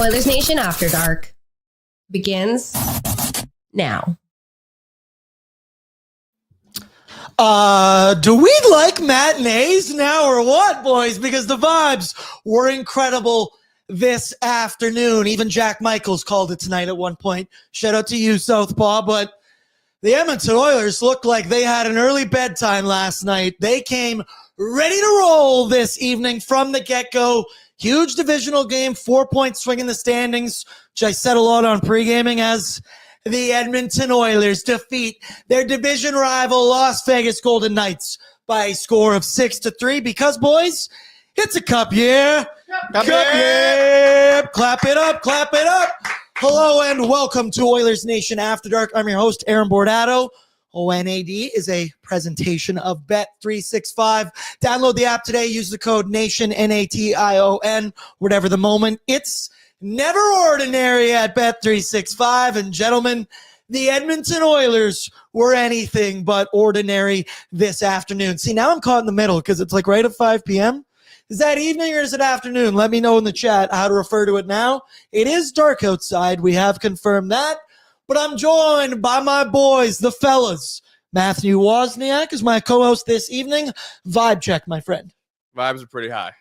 Oilers Nation After Dark begins now. Do we like matinees now or what, boys? Because the vibes were incredible this afternoon. Even Jack Michaels called it tonight at one point. Shout out to you, Southpaw. But the Edmonton Oilers looked like they had an early bedtime last night. They came ready to roll this evening from the get-go. Huge divisional game, 4-point swing in the standings, which I said a lot on pre-gaming as the Edmonton Oilers defeat their division rival Las Vegas Golden Knights by a score of 6-3 because, boys, it's a cup year. Cup year. Clap it up, clap it up. Hello and welcome to Oilers Nation After Dark. I'm your host, Aaron Bordato. ONAD is a presentation of Bet365. Download the app today. Use the code NATION, NATION, whatever the moment. It's never ordinary at Bet365. And gentlemen, the Edmonton Oilers were anything but ordinary this afternoon. See, now I'm caught in the middle because it's like right at 5 p.m. Is that evening or is it afternoon? Let me know in the chat how to refer to it now. It is dark outside. We have confirmed that. But I'm joined by my boys, the fellas. Matthew Wozniak is my co-host this evening. Vibe check, my friend. Vibes are pretty high.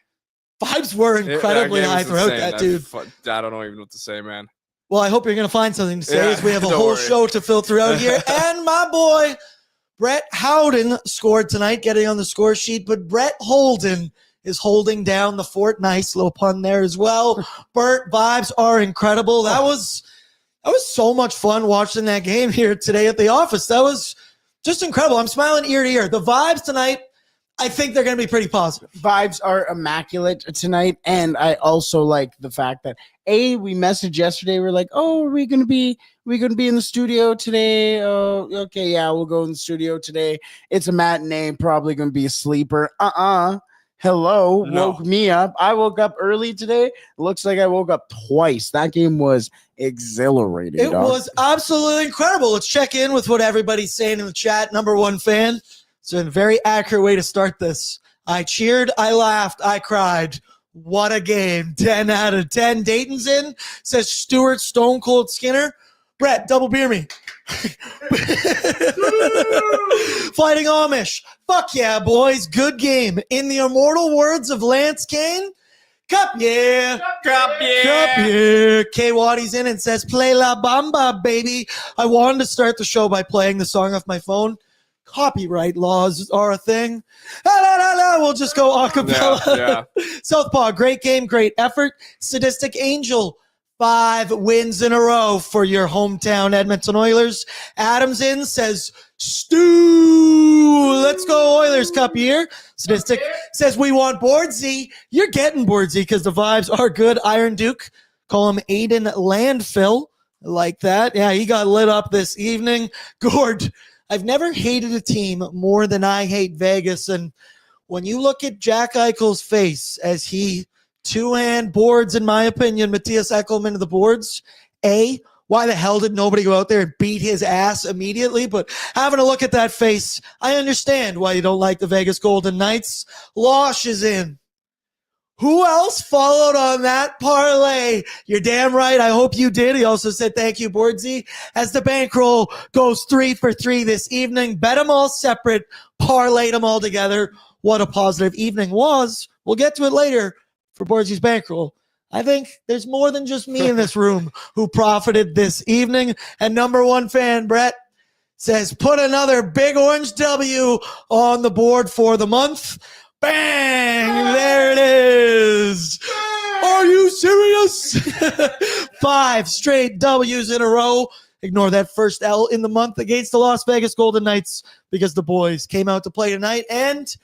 Vibes were incredibly high throughout that, dude. I don't know even what to say, man. Well, I hope you're going to find something to say as we have a whole show to filter out here. And my boy, Brett Holden scored tonight, getting on the score sheet. But Brett Holden is holding down the fort. Nice little pun there as well. Bert, vibes are incredible. That was so much fun watching that game here today at the office. That was just incredible. I'm smiling ear to ear. The vibes tonight, I think they're going to be pretty positive. Vibes are immaculate tonight, and I also like the fact that we messaged yesterday. We're like, "Oh, are we going to be in the studio today?" Oh, okay, yeah, we'll go in the studio today. It's a matinee, probably going to be a sleeper. Hello, woke me up. I woke up early today. Looks like I woke up twice. That game was exhilarating. It was absolutely incredible. Let's check in with what everybody's saying in the chat. Number one fan. It's a very accurate way to start this. I cheered, I laughed, I cried. What a game. 10 out of 10. Dayton's in, says Stuart Stone Cold Skinner. Brett, double beer me. Fighting Amish. Fuck yeah, boys. Good game. In the immortal words of Lance Kane, cup yeah. Cup yeah. Cup yeah. K Waddy's in and says, play La Bamba, baby. I wanted to start the show by playing the song off my phone. Copyright laws are a thing. We'll just go a cappella. Yeah. Southpaw, great game, great effort. Sadistic Angel, 5 wins in a row for your hometown Edmonton Oilers. Adams in says, Stew, let's go Oilers cup year. Sadistic says, we want Bordzy. You're getting Bordzy because the vibes are good. Iron Duke, call him Aiden Landfill. I like that. Yeah, he got lit up this evening. Gord, I've never hated a team more than I hate Vegas. And when you look at Jack Eichel's face as he two-hand boards, in my opinion, Matthias Ekholm into the boards, why the hell did nobody go out there and beat his ass immediately? But having a look at that face, I understand why you don't like the Vegas Golden Knights. Losh is in. Who else followed on that parlay? You're damn right. I hope you did. He also said thank you, Bordzy. As the bankroll goes 3 for 3 this evening. Bet them all separate. Parlayed them all together. What a positive evening was. We'll get to it later for Bordzy's bankroll. I think there's more than just me in this room who profited this evening. And number one fan, Brett, says put another big orange W on the board for the month. Bang! There it is. Are you serious? 5 straight W's in a row. Ignore that first L in the month against the Las Vegas Golden Knights because the boys came out to play tonight, and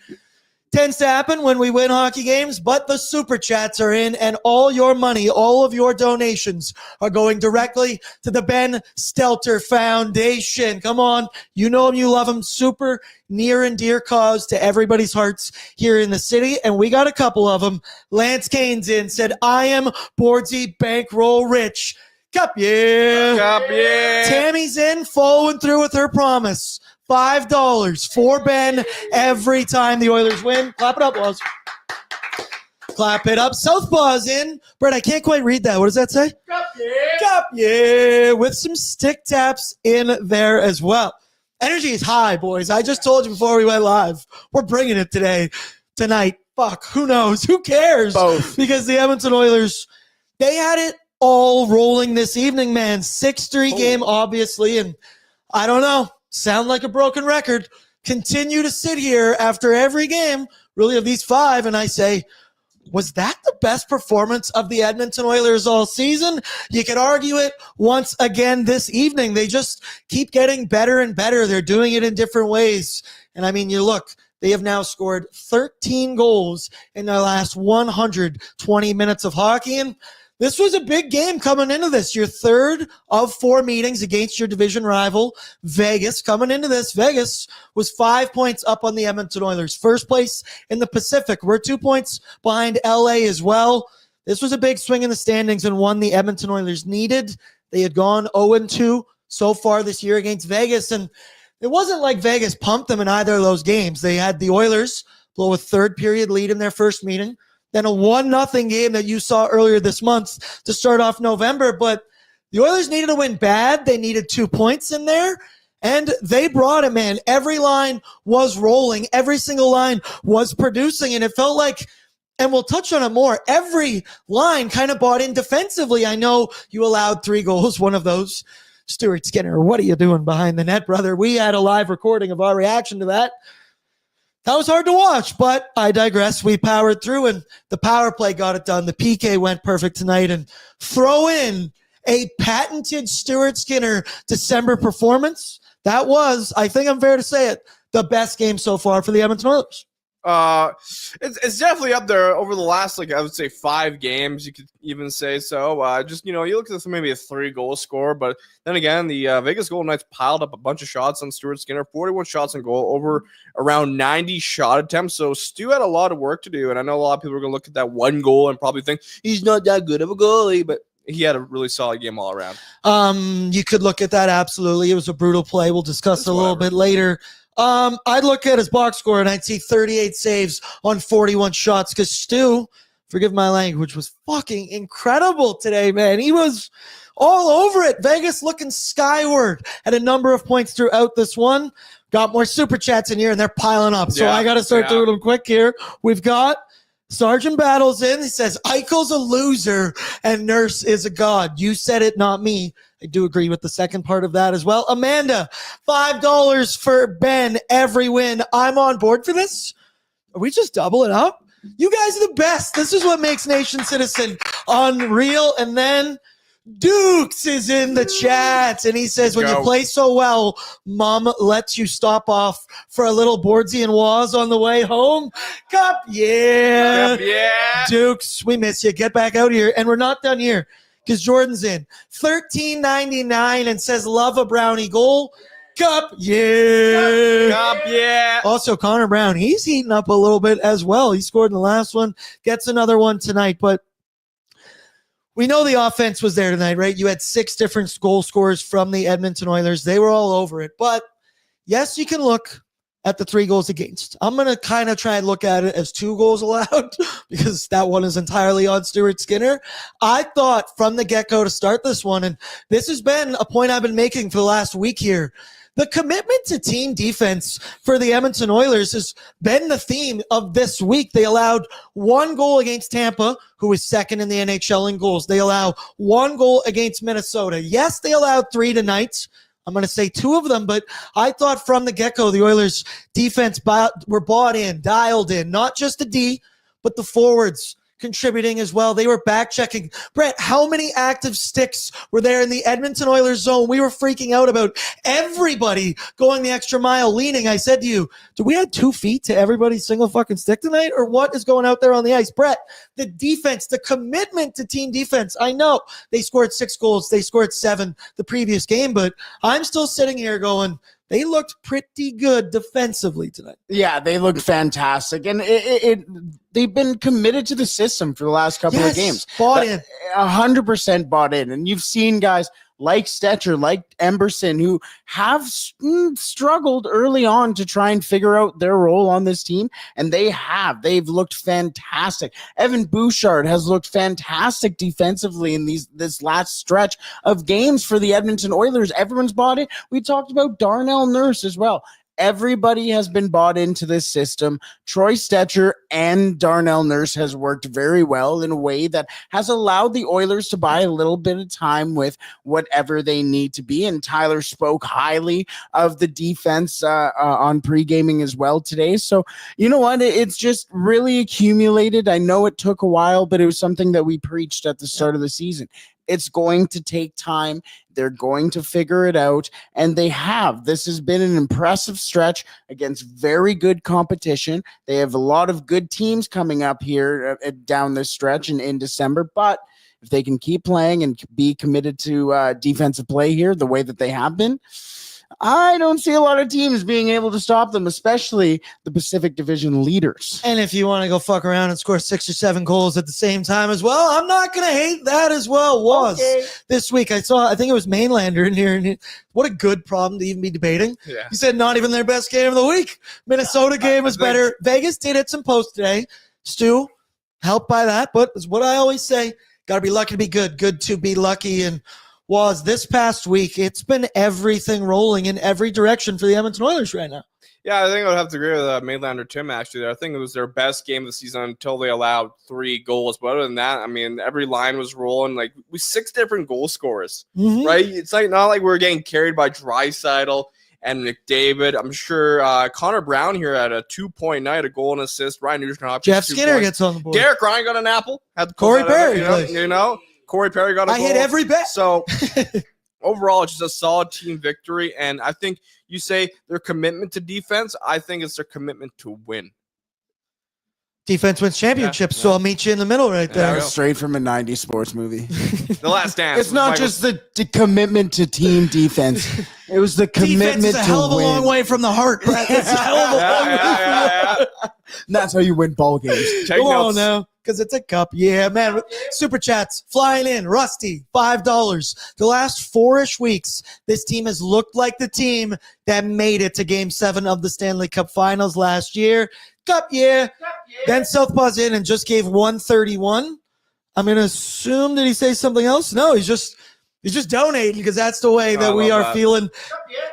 tends to happen when we win hockey games, but the super chats are in, and all your money, all of your donations are going directly to the Ben Stelter Foundation. Come on. You know him, you love him. Super near and dear cause to everybody's hearts here in the city, and we got a couple of them. Lance Kane's in, said, I am Bordzy Bankroll Rich. Cup yeah. Cup yeah. Tammy's in, following through with her promise. $5 for Ben every time the Oilers win. Clap it up, Loz. Clap it up. Southpaw's in. Brett, I can't quite read that. What does that say? Cup, yeah. With some stick taps in there as well. Energy is high, boys. I just told you before we went live. We're bringing it tonight. Fuck, who knows? Who cares? Both. Because the Edmonton Oilers, they had it all rolling this evening, man. 6-3 game, obviously. And I don't know. Sound like a broken record. Continue to sit here after every game, really, of these 5, and I say, was that the best performance of the Edmonton Oilers all season? You could argue it once again this evening. They just keep getting better and better. They're doing it in different ways. And I mean, you look, they have now scored 13 goals in their last 120 minutes of hockey. And this was a big game coming into this. Your third of 4 meetings against your division rival, Vegas. Coming into this, Vegas was 5 points up on the Edmonton Oilers. First place in the Pacific. We're 2 points behind LA as well. This was a big swing in the standings and one the Edmonton Oilers needed. They had gone 0-2 so far this year against Vegas, and it wasn't like Vegas pumped them in either of those games. They had the Oilers blow a third period lead in their first meeting. Then a 1-0 game that you saw earlier this month to start off November. But the Oilers needed to win bad. They needed 2 points in there, and they brought it, man. Every line was rolling. Every single line was producing, and it felt like, and we'll touch on it more, every line kind of bought in defensively. I know you allowed 3 goals, one of those. Stuart Skinner, what are you doing behind the net, brother? We had a live recording of our reaction to that. That was hard to watch, but I digress. We powered through, and the power play got it done. The PK went perfect tonight, and throw in a patented Stuart Skinner December performance. That was, I think I'm fair to say it, the best game so far for the Edmonton Oilers. It's definitely up there over the last, I would say 5 games. You could even say so. Just, you look at this, maybe a 3-goal score, but then again, the Vegas Golden Knights piled up a bunch of shots on Stuart Skinner, 41 shots on goal, over around 90 shot attempts. So Stu had a lot of work to do, and I know a lot of people are going to look at that 1 goal and probably think he's not that good of a goalie, but he had a really solid game all around. You could look at that, absolutely. It was a brutal play. We'll discuss it a little bit later. I'd look at his box score and I'd see 38 saves on 41 shots because Stu, forgive my language, was fucking incredible today, man. He was all over it. Vegas looking skyward at a number of points throughout this one. Got more super chats in here and they're piling up. So I got to start doing them quick here. We've got Sergeant Battles in. He says, Eichel's a loser and Nurse is a god. You said it, not me. I do agree with the second part of that as well. Amanda, $5 for Ben every win. I'm on board for this. Are we just doubling up? You guys are the best. This is what makes Nation Citizen unreal. And then Dukes is in the chat, and he says, when you play so well, Mom lets you stop off for a little Bordzy and Waz on the way home. Cup, yeah. Cup, yeah. Dukes, we miss you. Get back out here. And we're not done here because Jordan's in. $13.99 and says, love a brownie goal. Cup, yeah. Cup, yeah. Also, Connor Brown, he's heating up a little bit as well. He scored in the last one, gets another one tonight, but we know the offense was there tonight, right? You had 6 different goal scorers from the Edmonton Oilers. They were all over it. But yes, you can look at the 3 goals against. I'm going to kind of try and look at it as 2 goals allowed because that one is entirely on Stuart Skinner. I thought from the get-go to start this one, and this has been a point I've been making for the last week here, the commitment to team defense for the Edmonton Oilers has been the theme of this week. They allowed 1 goal against Tampa, who is second in the NHL in goals. They allow 1 goal against Minnesota. Yes, they allowed 3 tonight. I'm going to say 2 of them, but I thought from the get-go the Oilers defense were bought in, dialed in, not just the D, but the forwards contributing as well. They were back checking. Brett, how many active sticks were there in the Edmonton Oilers zone? We were freaking out about everybody going the extra mile, leaning. I said to you, do we add 2 feet to everybody's single fucking stick tonight? Or what is going out there on the ice? Brett, the defense, the commitment to team defense. I know they scored 6 goals. They scored 7 the previous game, but I'm still sitting here going, they looked pretty good defensively tonight. Yeah, they looked fantastic. And they've been committed to the system for the last couple of games. Bought in. 100% bought in. And you've seen guys like Stetcher, like Emberson, who have struggled early on to try and figure out their role on this team, and they've looked fantastic. Evan Bouchard has looked fantastic defensively in this last stretch of games for the Edmonton Oilers. Everyone's bought it. We talked about Darnell Nurse as well. Everybody has been bought into this system. Troy Stetcher and Darnell Nurse has worked very well in a way that has allowed the Oilers to buy a little bit of time with whatever they need to be. And Tyler spoke highly of the defense on pre-gaming as well today. So, you know what? It's just really accumulated. I know it took a while, but it was something that we preached at the start of the season. It's going to take time. They're going to figure it out, and they have. This has been an impressive stretch against very good competition. They have a lot of good teams coming up here down this stretch in December, but if they can keep playing and be committed to defensive play here the way that they have been, I don't see a lot of teams being able to stop them, especially the Pacific Division leaders. And if you want to go fuck around and score 6 or 7 goals at the same time as well, I'm not going to hate that as well. This week I think it was Mainlander in here, and what a good problem to even be debating. Yeah. He said not even their best game of the week. Minnesota game was better. Vegas did hit some posts today. Stu, helped by that, but it's what I always say, got to be lucky to be good, good to be lucky. And was this past week, it's been everything rolling in every direction for the Edmonton Oilers right now. Yeah, I think I would have to agree with Mainlander Tim, actually. I think it was their best game of the season until they allowed 3 goals. But other than that, I mean, every line was rolling. Like, we 6 different goal scorers, right? It's not like we're getting carried by Draisaitl and McDavid. I'm sure Connor Brown here had a 2-point night, a goal and assist. Ryan Nugent-Hopkins, Jeff Skinner gets on the board. Derek Ryan got an apple. Corey Perry, Corey Perry got a goal. I hit every bet. So overall, it's just a solid team victory. And I think you say their commitment to defense, I think it's their commitment to win. Defense wins championships, so I'll meet you in the middle right there. That was straight from a 90s sports movie. The Last Dance. It's not just the commitment to team defense. It was the commitment to win. Defense is a hell of a long way from the heart, Brett. It's a hell of a long way. That's how you win ball games. Come on now, because it's a cup. Yeah, man. Super chats flying in. Rusty, $5. The last 4-ish weeks, this team has looked like the team that made it to Game 7 of the Stanley Cup Finals last year. Cup year. Then Southpaw's in and just gave 131. I'm going to assume, did he say something else? No, he's just donating because that's the way that we are feeling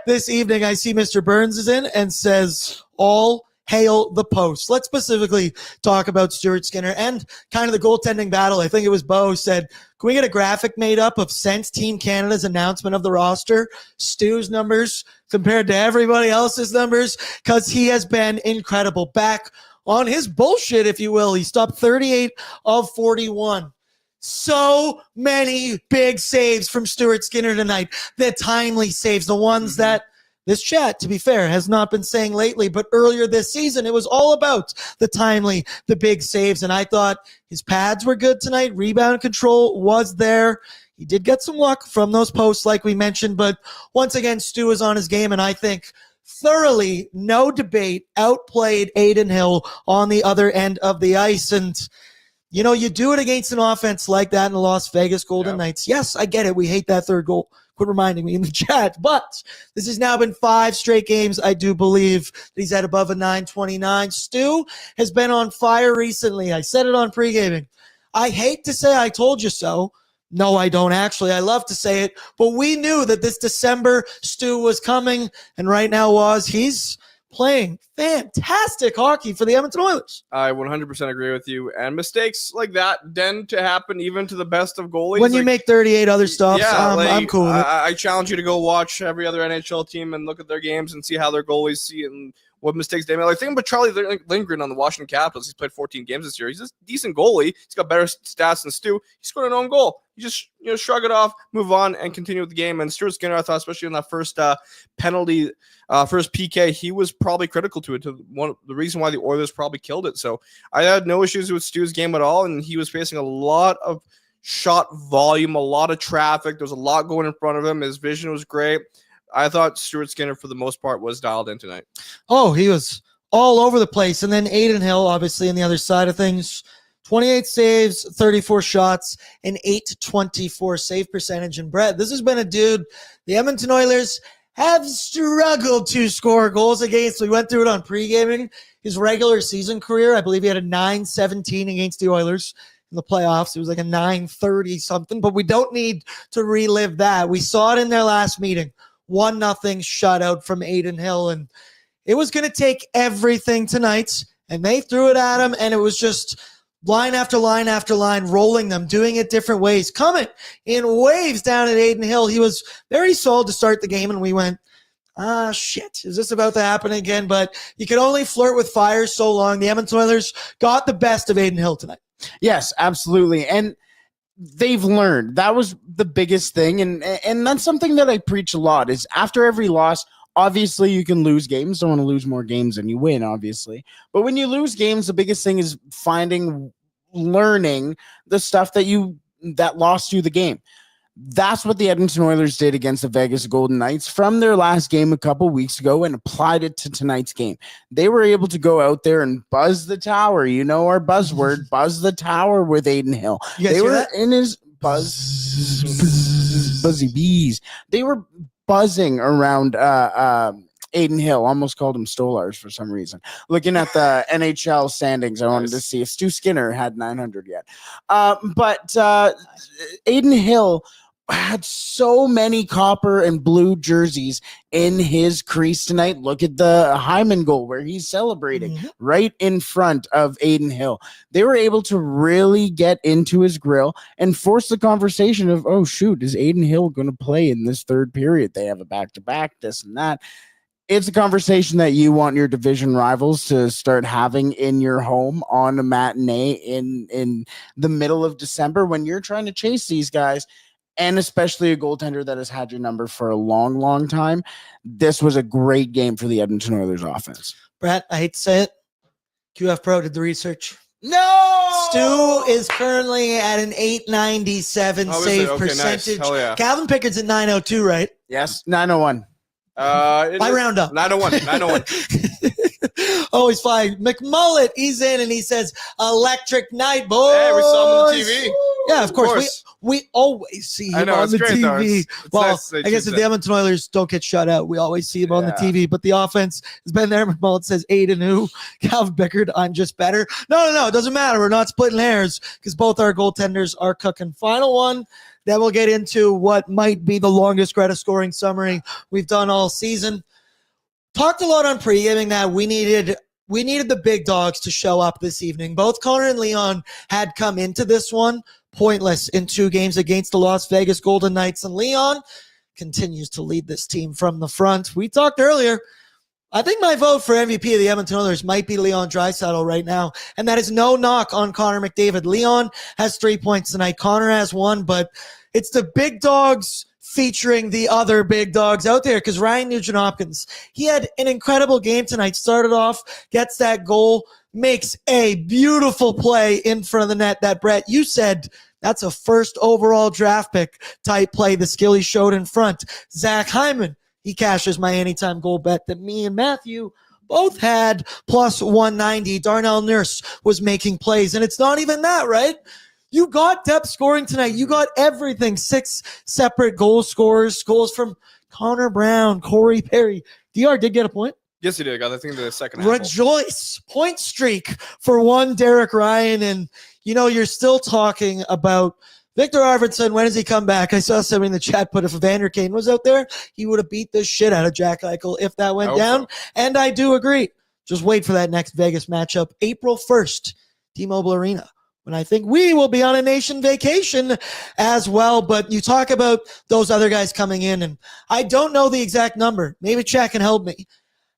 this evening. I see Mr. Burns is in and says, all hail the post. Let's specifically talk about Stuart Skinner and kind of the goaltending battle. I think it was Bo said, can we get a graphic made up of since Team Canada's announcement of the roster, Stu's numbers compared to everybody else's numbers? Because he has been incredible. Back on his bullshit, if you will. He stopped 38 of 41. So many big saves from Stuart Skinner tonight. The timely saves, the ones that this chat, to be fair, has not been saying lately, but earlier this season, it was all about the timely, the big saves. And I thought his pads were good tonight. Rebound control was there. He did get some luck from those posts, like we mentioned, but once again, Stu is on his game, and I think thoroughly, no debate, outplayed Adin Hill on the other end of the ice. And, you know, you do it against an offense like that in the Las Vegas Golden Knights. Yes, I get it. We hate that third goal. Quit reminding me in the chat. But this has now been 5 straight games. I do believe that he's at above a 929. Stu has been on fire recently. I said it on pre-gaming. I hate to say I told you so. No, I don't actually. I love to say it. But we knew that this December Stu was coming. And right now he's playing fantastic hockey for the Edmonton Oilers. I 100% agree with you. And mistakes like that tend to happen even to the best of goalies. When you make 38 other stops, I'm cool with it. I challenge you to go watch every other NHL team and look at their games and see how their goalies see it and what mistakes they made. Like, think about Charlie Lindgren on the Washington Capitals. He's played 14 games this year. He's a decent goalie. He's got better stats than Stu. He scored an own goal. You just shrug it off, move on, and continue with the game. And Stuart Skinner, I thought, especially in that first penalty, first PK, he was probably critical to it. The reason why the Oilers probably killed it. So I had no issues with Stu's game at all, and he was facing a lot of shot volume, a lot of traffic. There was a lot going in front of him. His vision was great. I thought Stuart Skinner, for the most part, was dialed in tonight. Oh, he was all over the place. And then Adin Hill, obviously, on the other side of things, 28 saves, 34 shots, and 824 save percentage. And Brett, this has been a dude the Edmonton Oilers have struggled to score goals against. We went through it on pre-gaming. His regular season career, I believe he had a 9-17 against the Oilers in the playoffs. It was like a 9-30 something, but we don't need to relive that. We saw it in their last meeting. 1-0 shutout from Adin Hill, and it was going to take everything tonight, and they threw it at him, and it was just line after line after line, rolling them, doing it different ways, coming in waves down at Adin Hill. He was very solid to start the game, and we went, shit, is this about to happen again? But you could only flirt with fire so long. The Edmonton Oilers got the best of Adin Hill tonight. Yes, absolutely. And they've learned. That was the biggest thing. And that's something that I preach a lot is after every loss, obviously you can lose games. Don't want to lose more games than you win, obviously. But when you lose games, the biggest thing is learning the stuff that lost you the game. That's what the Edmonton Oilers did against the Vegas Golden Knights from their last game a couple weeks ago and applied it to tonight's game. They were able to go out there and buzz the tower. You know our buzzword, buzz the tower with Adin Hill. They were in his buzzy bees. They were buzzing around Adin Hill. Almost called him Stolars for some reason. Looking at the NHL standings, I wanted to see if Stu Skinner had 900 yet. But Adin Hill had so many copper and blue jerseys in his crease tonight. Look at the Hyman goal where he's celebrating right in front of Adin Hill. They were able to really get into his grill and force the conversation of, oh, shoot, is Adin Hill going to play in this third period? They have a back-to-back, this and that. It's a conversation that you want your division rivals to start having in your home on a matinee in the middle of December when you're trying to chase these guys, and especially a goaltender that has had your number for a long, long time. This was a great game for the Edmonton Oilers offense. Brett, I hate to say it. QF Pro did the research. No! Stu is currently at an 897 save percentage. Nice. Hell yeah. Calvin Pickard's at 902, right? Yes, 901. I round up. 901. Oh, he's fine. McMullet, he's in and he says, electric night, boys. Hey, we saw him on the TV. Yeah, of course. We always see him on the TV. Well, nice I guess if the Edmonton Oilers don't get shut out, we always see him on the TV. But the offense has been there. McMullet says 8-2. Calvin Pickard, I'm just better. No. It doesn't matter. We're not splitting hairs because both our goaltenders are cooking. Final one. Then we'll get into what might be the longest Greta scoring summary we've done all season. Talked a lot on pre-gaming that we needed the big dogs to show up this evening. Both Connor and Leon had come into this one pointless in 2 games against the Las Vegas Golden Knights, and Leon continues to lead this team from the front. We talked earlier. I think my vote for MVP of the Edmonton Oilers might be Leon Draisaitl right now, and that is no knock on Connor McDavid. Leon has 3 points tonight. Connor has 1, but it's the big dogs featuring the other big dogs out there because Ryan Nugent-Hopkins, he had an incredible game tonight. Started off, gets that goal, makes a beautiful play in front of the net that, Brett, you said that's a first overall draft pick type play, the skill he showed in front. Zach Hyman, he cashes my anytime goal bet that me and Matthew both had plus 190. Darnell Nurse was making plays, and it's not even that, right? You got depth scoring tonight. You got everything. 6 separate goal scorers, goals from Connor Brown, Corey Perry. DR did get a point. Yes, he did. I think the second half. Rejoice. Point streak for one Derek Ryan. And, you're still talking about Victor Arvidsson. When does he come back? I saw somebody in the chat put if Evander Kane was out there, he would have beat the shit out of Jack Eichel if that went down. So. And I do agree. Just wait for that next Vegas matchup, April 1st, T-Mobile Arena, when I think we will be on a nation vacation as well. But you talk about those other guys coming in, and I don't know the exact number. Maybe Chad can help me.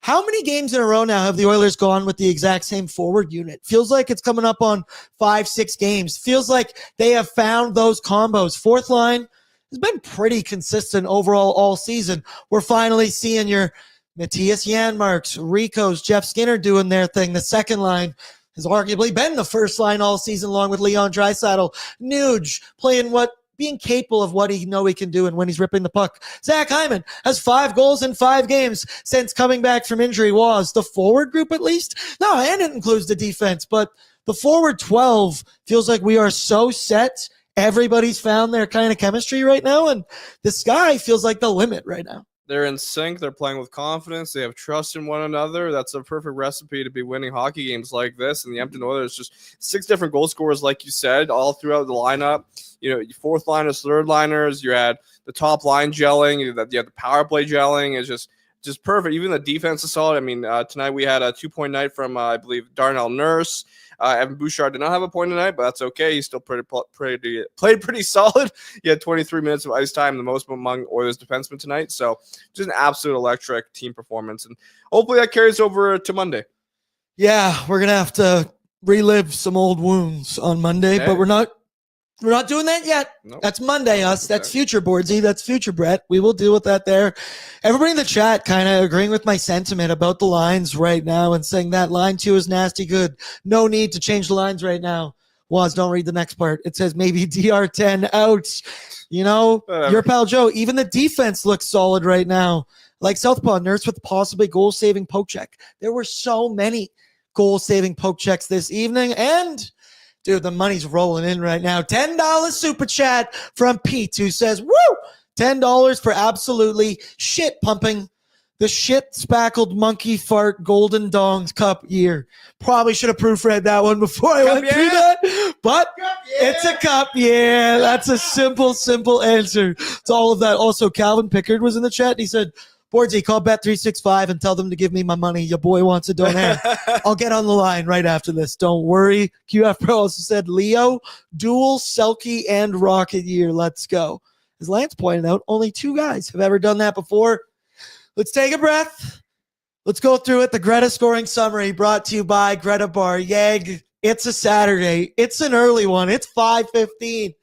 How many games in a row now have the Oilers gone with the exact same forward unit? Feels like it's coming up on 5-6 games. Feels like they have found those combos. Fourth line has been pretty consistent overall all season. We're finally seeing your Matthias Janmarks, Rico's, Jeff Skinner doing their thing. The second line has arguably been the first line all season long with Leon Draisaitl. Nuge being capable of what he can do and when he's ripping the puck. Zach Hyman has 5 goals in 5 games since coming back from injury. Was the forward group at least? No, and it includes the defense, but the forward 12 feels like we are so set. Everybody's found their kind of chemistry right now, and the sky feels like the limit right now. They're in sync. They're playing with confidence. They have trust in one another. That's a perfect recipe to be winning hockey games like this. And the Edmonton Oilers, just 6 different goal scorers, like you said, all throughout the lineup. You know, fourth liners, third liners. You had the top line gelling. You had the power play gelling. It's just perfect. Even the defense is solid. I mean, tonight we had a 2-point night from, I believe, Darnell Nurse. Evan Bouchard did not have a point tonight, but that's okay. He still played pretty solid. He had 23 minutes of ice time, the most among Oilers defensemen tonight. So just an absolute electric team performance. And hopefully that carries over to Monday. Yeah, we're going to have to relive some old wounds on Monday, but we're not doing that yet. Nope. That's Monday, us. That's future Bordzy. That's future Brett. We will deal with that there. Everybody in the chat kind of agreeing with my sentiment about the lines right now and saying that line 2 is nasty good. No need to change the lines right now. Waz, don't read the next part. It says maybe DR10 out. You know, your pal Joe, even the defense looks solid right now. Like Southpaw, Nurse with possibly goal-saving poke check. There were so many goal-saving poke checks this evening, and dude, the money's rolling in right now. $10 super chat from Pete, who says, woo, $10 for absolutely shit pumping the shit spackled monkey fart golden dongs cup year. Probably should have proofread that one before I went through that, but it's a cup. Yeah, that's a simple answer to all of that. Also, Calvin Pickard was in the chat, and he said, Bordzy, call Bet365 and tell them to give me my money. Your boy wants a donate. I'll get on the line right after this. Don't worry. QF Pro also said, Leo, dual, Selkie, and Rocket year. Let's go. As Lance pointed out, only 2 guys have ever done that before. Let's take a breath. Let's go through it. The Greta scoring summary brought to you by Greta Bar. Yeg, it's a Saturday. It's an early one. It's 5:15.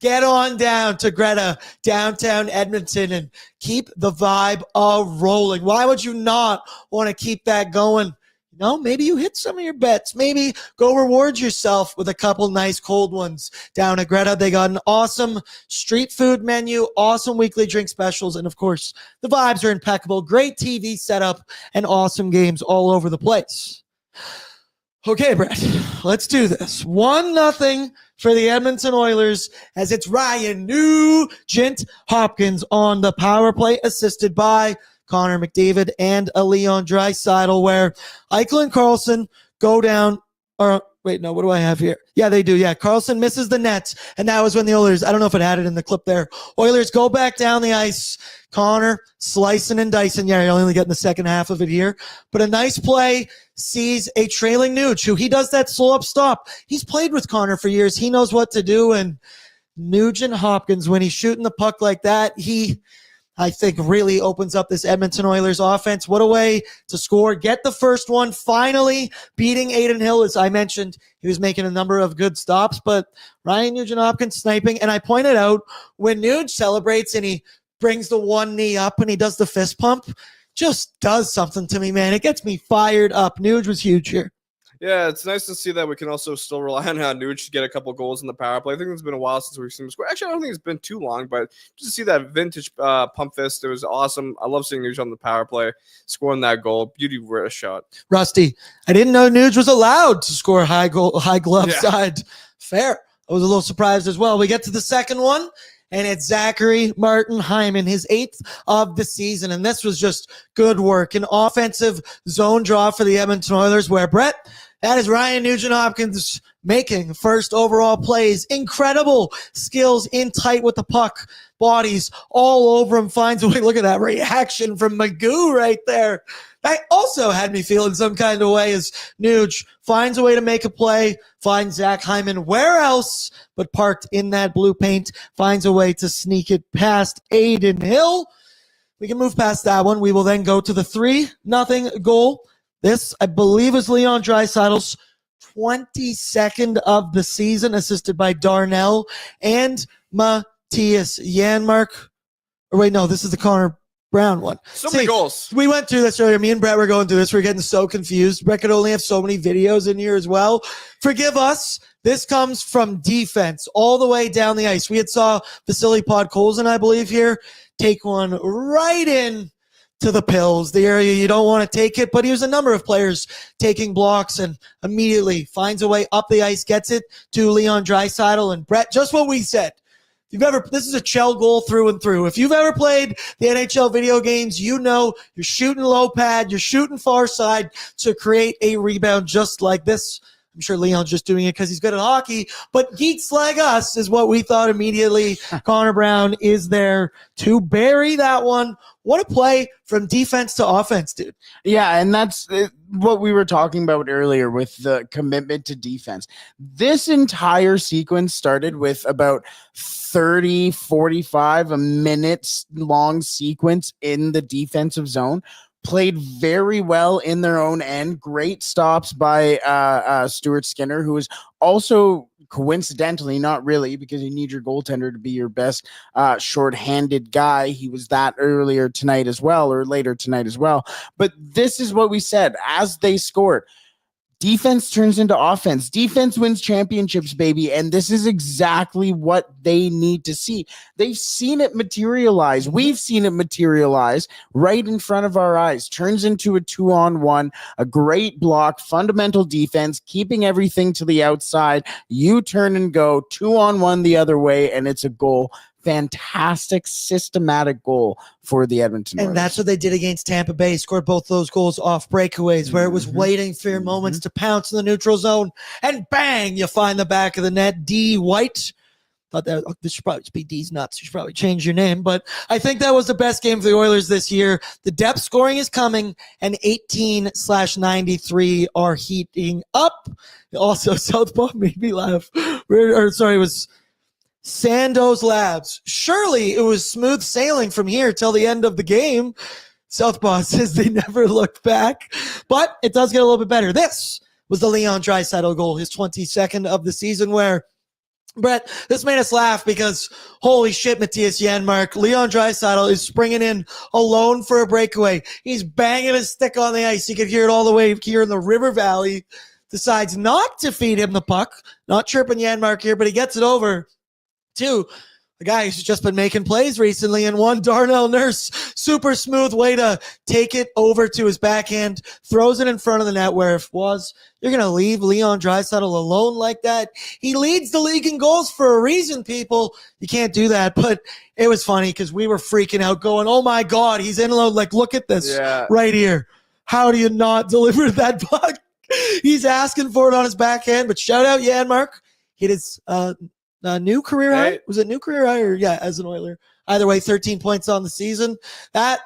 Get on down to Greta, downtown Edmonton, and keep the vibe rolling. Why would you not want to keep that going? You know, maybe you hit some of your bets. Maybe go reward yourself with a couple nice cold ones down at Greta. They got an awesome street food menu, awesome weekly drink specials, and of course, the vibes are impeccable. Great TV setup and awesome games all over the place. Okay, Brett, let's do this. 1-0 for the Edmonton Oilers as it's Ryan Nugent Hopkins on the power play, assisted by Connor McDavid and a Leon Draisaitl, where Eichel and Karlsson go down. Or wait, no, what do I have here? Yeah, they do. Yeah, Karlsson misses the net, and that was when the Oilers, I don't know if it had it in the clip there, Oilers go back down the ice. Connor slicing and dicing. Yeah, you're only getting the second half of it here. But a nice play, sees a trailing Nuge, who he does that slow up stop. He's played with Connor for years. He knows what to do, and Nugent Hopkins, when he's shooting the puck like that, he, I think, really opens up this Edmonton Oilers offense. What a way to score. Get the first one, finally beating Aiden Hill. As I mentioned, he was making a number of good stops, but Ryan Nugent Hopkins sniping. And I pointed out when Nuge celebrates and he brings the one knee up and he does the fist pump, just does something to me, man. It gets me fired up. Nuge was huge here. Yeah, it's nice to see that we can also still rely on Nuge to get a couple goals in the power play. I think it's been a while since we've seen him score. Actually, I don't think it's been too long, but just to see that vintage pump fist, it was awesome. I love seeing Nuge on the power play, scoring that goal. Beauty wrist shot. Rusty, I didn't know Nuge was allowed to score high glove side. Fair. I was a little surprised as well. We get to the second one, and it's Zachary Martin Hyman, his 8th of the season. And this was just good work. An offensive zone draw for the Edmonton Oilers where, Brett, that is Ryan Nugent-Hopkins making first overall plays. Incredible skills in tight with the puck. Bodies all over him. Finds a way. Look at that reaction from Magoo right there. That also had me feeling some kind of way as Nuge finds a way to make a play, finds Zach Hyman where else but parked in that blue paint, finds a way to sneak it past Aiden Hill. We can move past that one. We will then go to the 3-0 goal. This, I believe, is Leon Draisaitl's 22nd of the season, assisted by Darnell and Matthias Janmark. Or wait, no, this is the Connor Brown one. Many goals. We went through this earlier. Me and Brett were going through this. We're getting so confused. Brett could only have so many videos in here as well. Forgive us. This comes from defense all the way down the ice. We had saw Vasily Podkolzin, I believe, here take one right in to the pills, the area you don't want to take it. But he was a number of players taking blocks and immediately finds a way up the ice, gets it to Leon Draisaitl. And Brett, just what we said. This is a Chell goal through and through. If you've ever played the NHL video games, you know you're shooting low pad, you're shooting far side to create a rebound just like this. I'm sure Leon's just doing it because he's good at hockey, but geeks like us is what we thought immediately. Connor Brown is there to bury that one. What a play from defense to offense, dude. Yeah, and that's what we were talking about earlier with the commitment to defense. This entire sequence started with about 30, 45, a minutes long sequence in the defensive zone. Played very well in their own end. Great stops by Stuart Skinner, who is also coincidentally, not really, because you need your goaltender to be your best shorthanded guy. He was that earlier tonight as well, or later tonight as well. But this is what we said as they scored. Defense turns into offense. Defense wins championships, baby. And this is exactly what they need to see. They've seen it materialize. We've seen it materialize right in front of our eyes. Turns into a 2-on-1, a great block, fundamental defense, keeping everything to the outside. You turn and go 2-on-1 the other way, and it's a goal. Fantastic, systematic goal for the Edmonton Oilers. And that's what they did against Tampa Bay. Scored both those goals off breakaways where it was waiting for your moments to pounce in the neutral zone. And bang, you find the back of the net. D. White. Thought that this should probably be D's nuts. You should probably change your name. But I think that was the best game for the Oilers this year. The depth scoring is coming, and 18/93 are heating up. Also, Southpaw made me laugh. It was Sandoz Labs. Surely it was smooth sailing from here till the end of the game. Southpaw says they never looked back, but it does get a little bit better. This was the Leon Draisaitl goal, his 22nd of the season, where, Brett, this made us laugh because, holy shit, Matthias Janmark, Leon Draisaitl is springing in alone for a breakaway. He's banging his stick on the ice. You could hear it all the way here in the River Valley. Decides not to feed him the puck. Not chirping Janmark here, but he gets it over to the guy who's just been making plays recently, and one, Darnell Nurse, super smooth way to take it over to his backhand, throws it in front of the net where if you're going to leave Leon Draisaitl alone like that. He leads the league in goals for a reason, people. You can't do that, but it was funny because we were freaking out going, oh my God, he's in alone. Like, look at this right here. How do you not deliver that puck? He's asking for it on his backhand, but shout out Janmark. Hit his, new career high? Was it new career high or as an Oiler? Either way, 13 points on the season. That's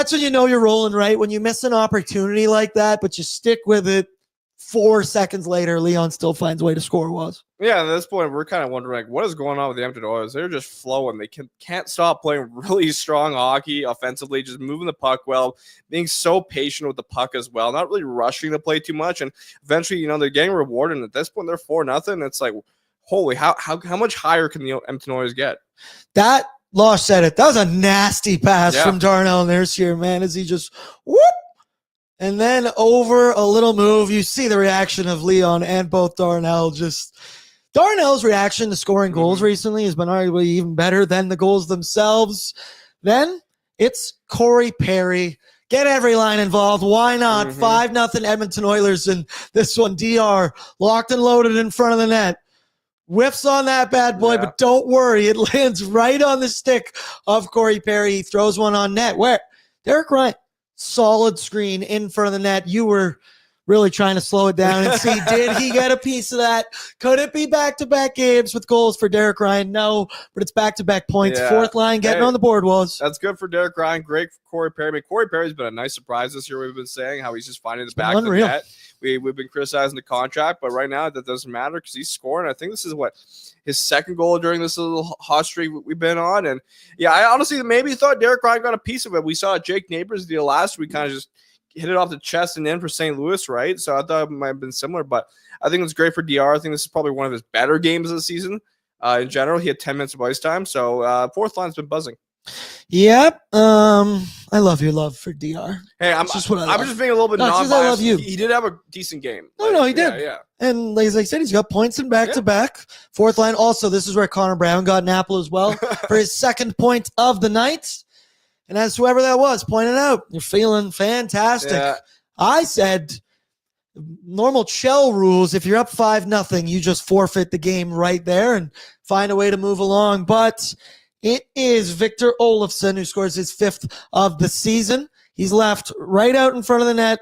when you know you're rolling right. When you miss an opportunity like that, but you stick with it, 4 seconds later, Leon still finds a way to score. Yeah, at this point, we're kind of wondering, what is going on with the Edmonton Oilers? They're just flowing. They can't stop playing really strong hockey offensively, just moving the puck well, being so patient with the puck as well, not really rushing the play too much. And eventually, they're getting rewarded. And at this point, they're 4-0. It's like, holy, how much higher can the Edmonton Oilers get? That Losh said it. That was a nasty pass from Darnell Nurse here, man, as he just whoop. And then over a little move, you see the reaction of Leon and both Darnell. Darnell's reaction to scoring goals recently has been arguably even better than the goals themselves. Then it's Corey Perry. Get every line involved. Why not? 5-0 Edmonton Oilers. And this one, DR, locked and loaded in front of the net. Whiffs on that bad boy, but don't worry. It lands right on the stick of Corey Perry. He throws one on net. Where? Derek Ryan. Solid screen in front of the net. You were really trying to slow it down and see, did he get a piece of that? Could it be back-to-back games with goals for Derek Ryan? No, but it's back-to-back points. Fourth line getting on the board was. That's good for Derek Ryan. Great for Corey Perry. I mean, Corey Perry's been a nice surprise this year. We've been saying how he's just finding the back of the net. We've been criticizing the contract, but right now that doesn't matter because he's scoring. I think this is his second goal during this little hot streak we've been on. And I honestly maybe thought Derek Ryan got a piece of it. We saw Jake Neighbors deal last week, kind of just hit it off the chest and in for St. Louis, right? So I thought it might have been similar, but I think it's great for DR. I think this is probably one of his better games of the season. In general, he had 10 minutes of ice time, so fourth line's been buzzing. Yep. I love your love for DR. Hey, I'm just being a little bit non-biased. I love you. He did have a decent game. No, he did. Yeah. And as I said, he's got points in back-to-back. Fourth line. Also, this is where Connor Brown got an apple as well for his second point of the night. And as whoever that was pointed out, you're feeling fantastic. Yeah. I said normal shell rules, if you're up 5-0, you just forfeit the game right there and find a way to move along. But it is Victor Olofsson who scores his 5th of the season. He's left right out in front of the net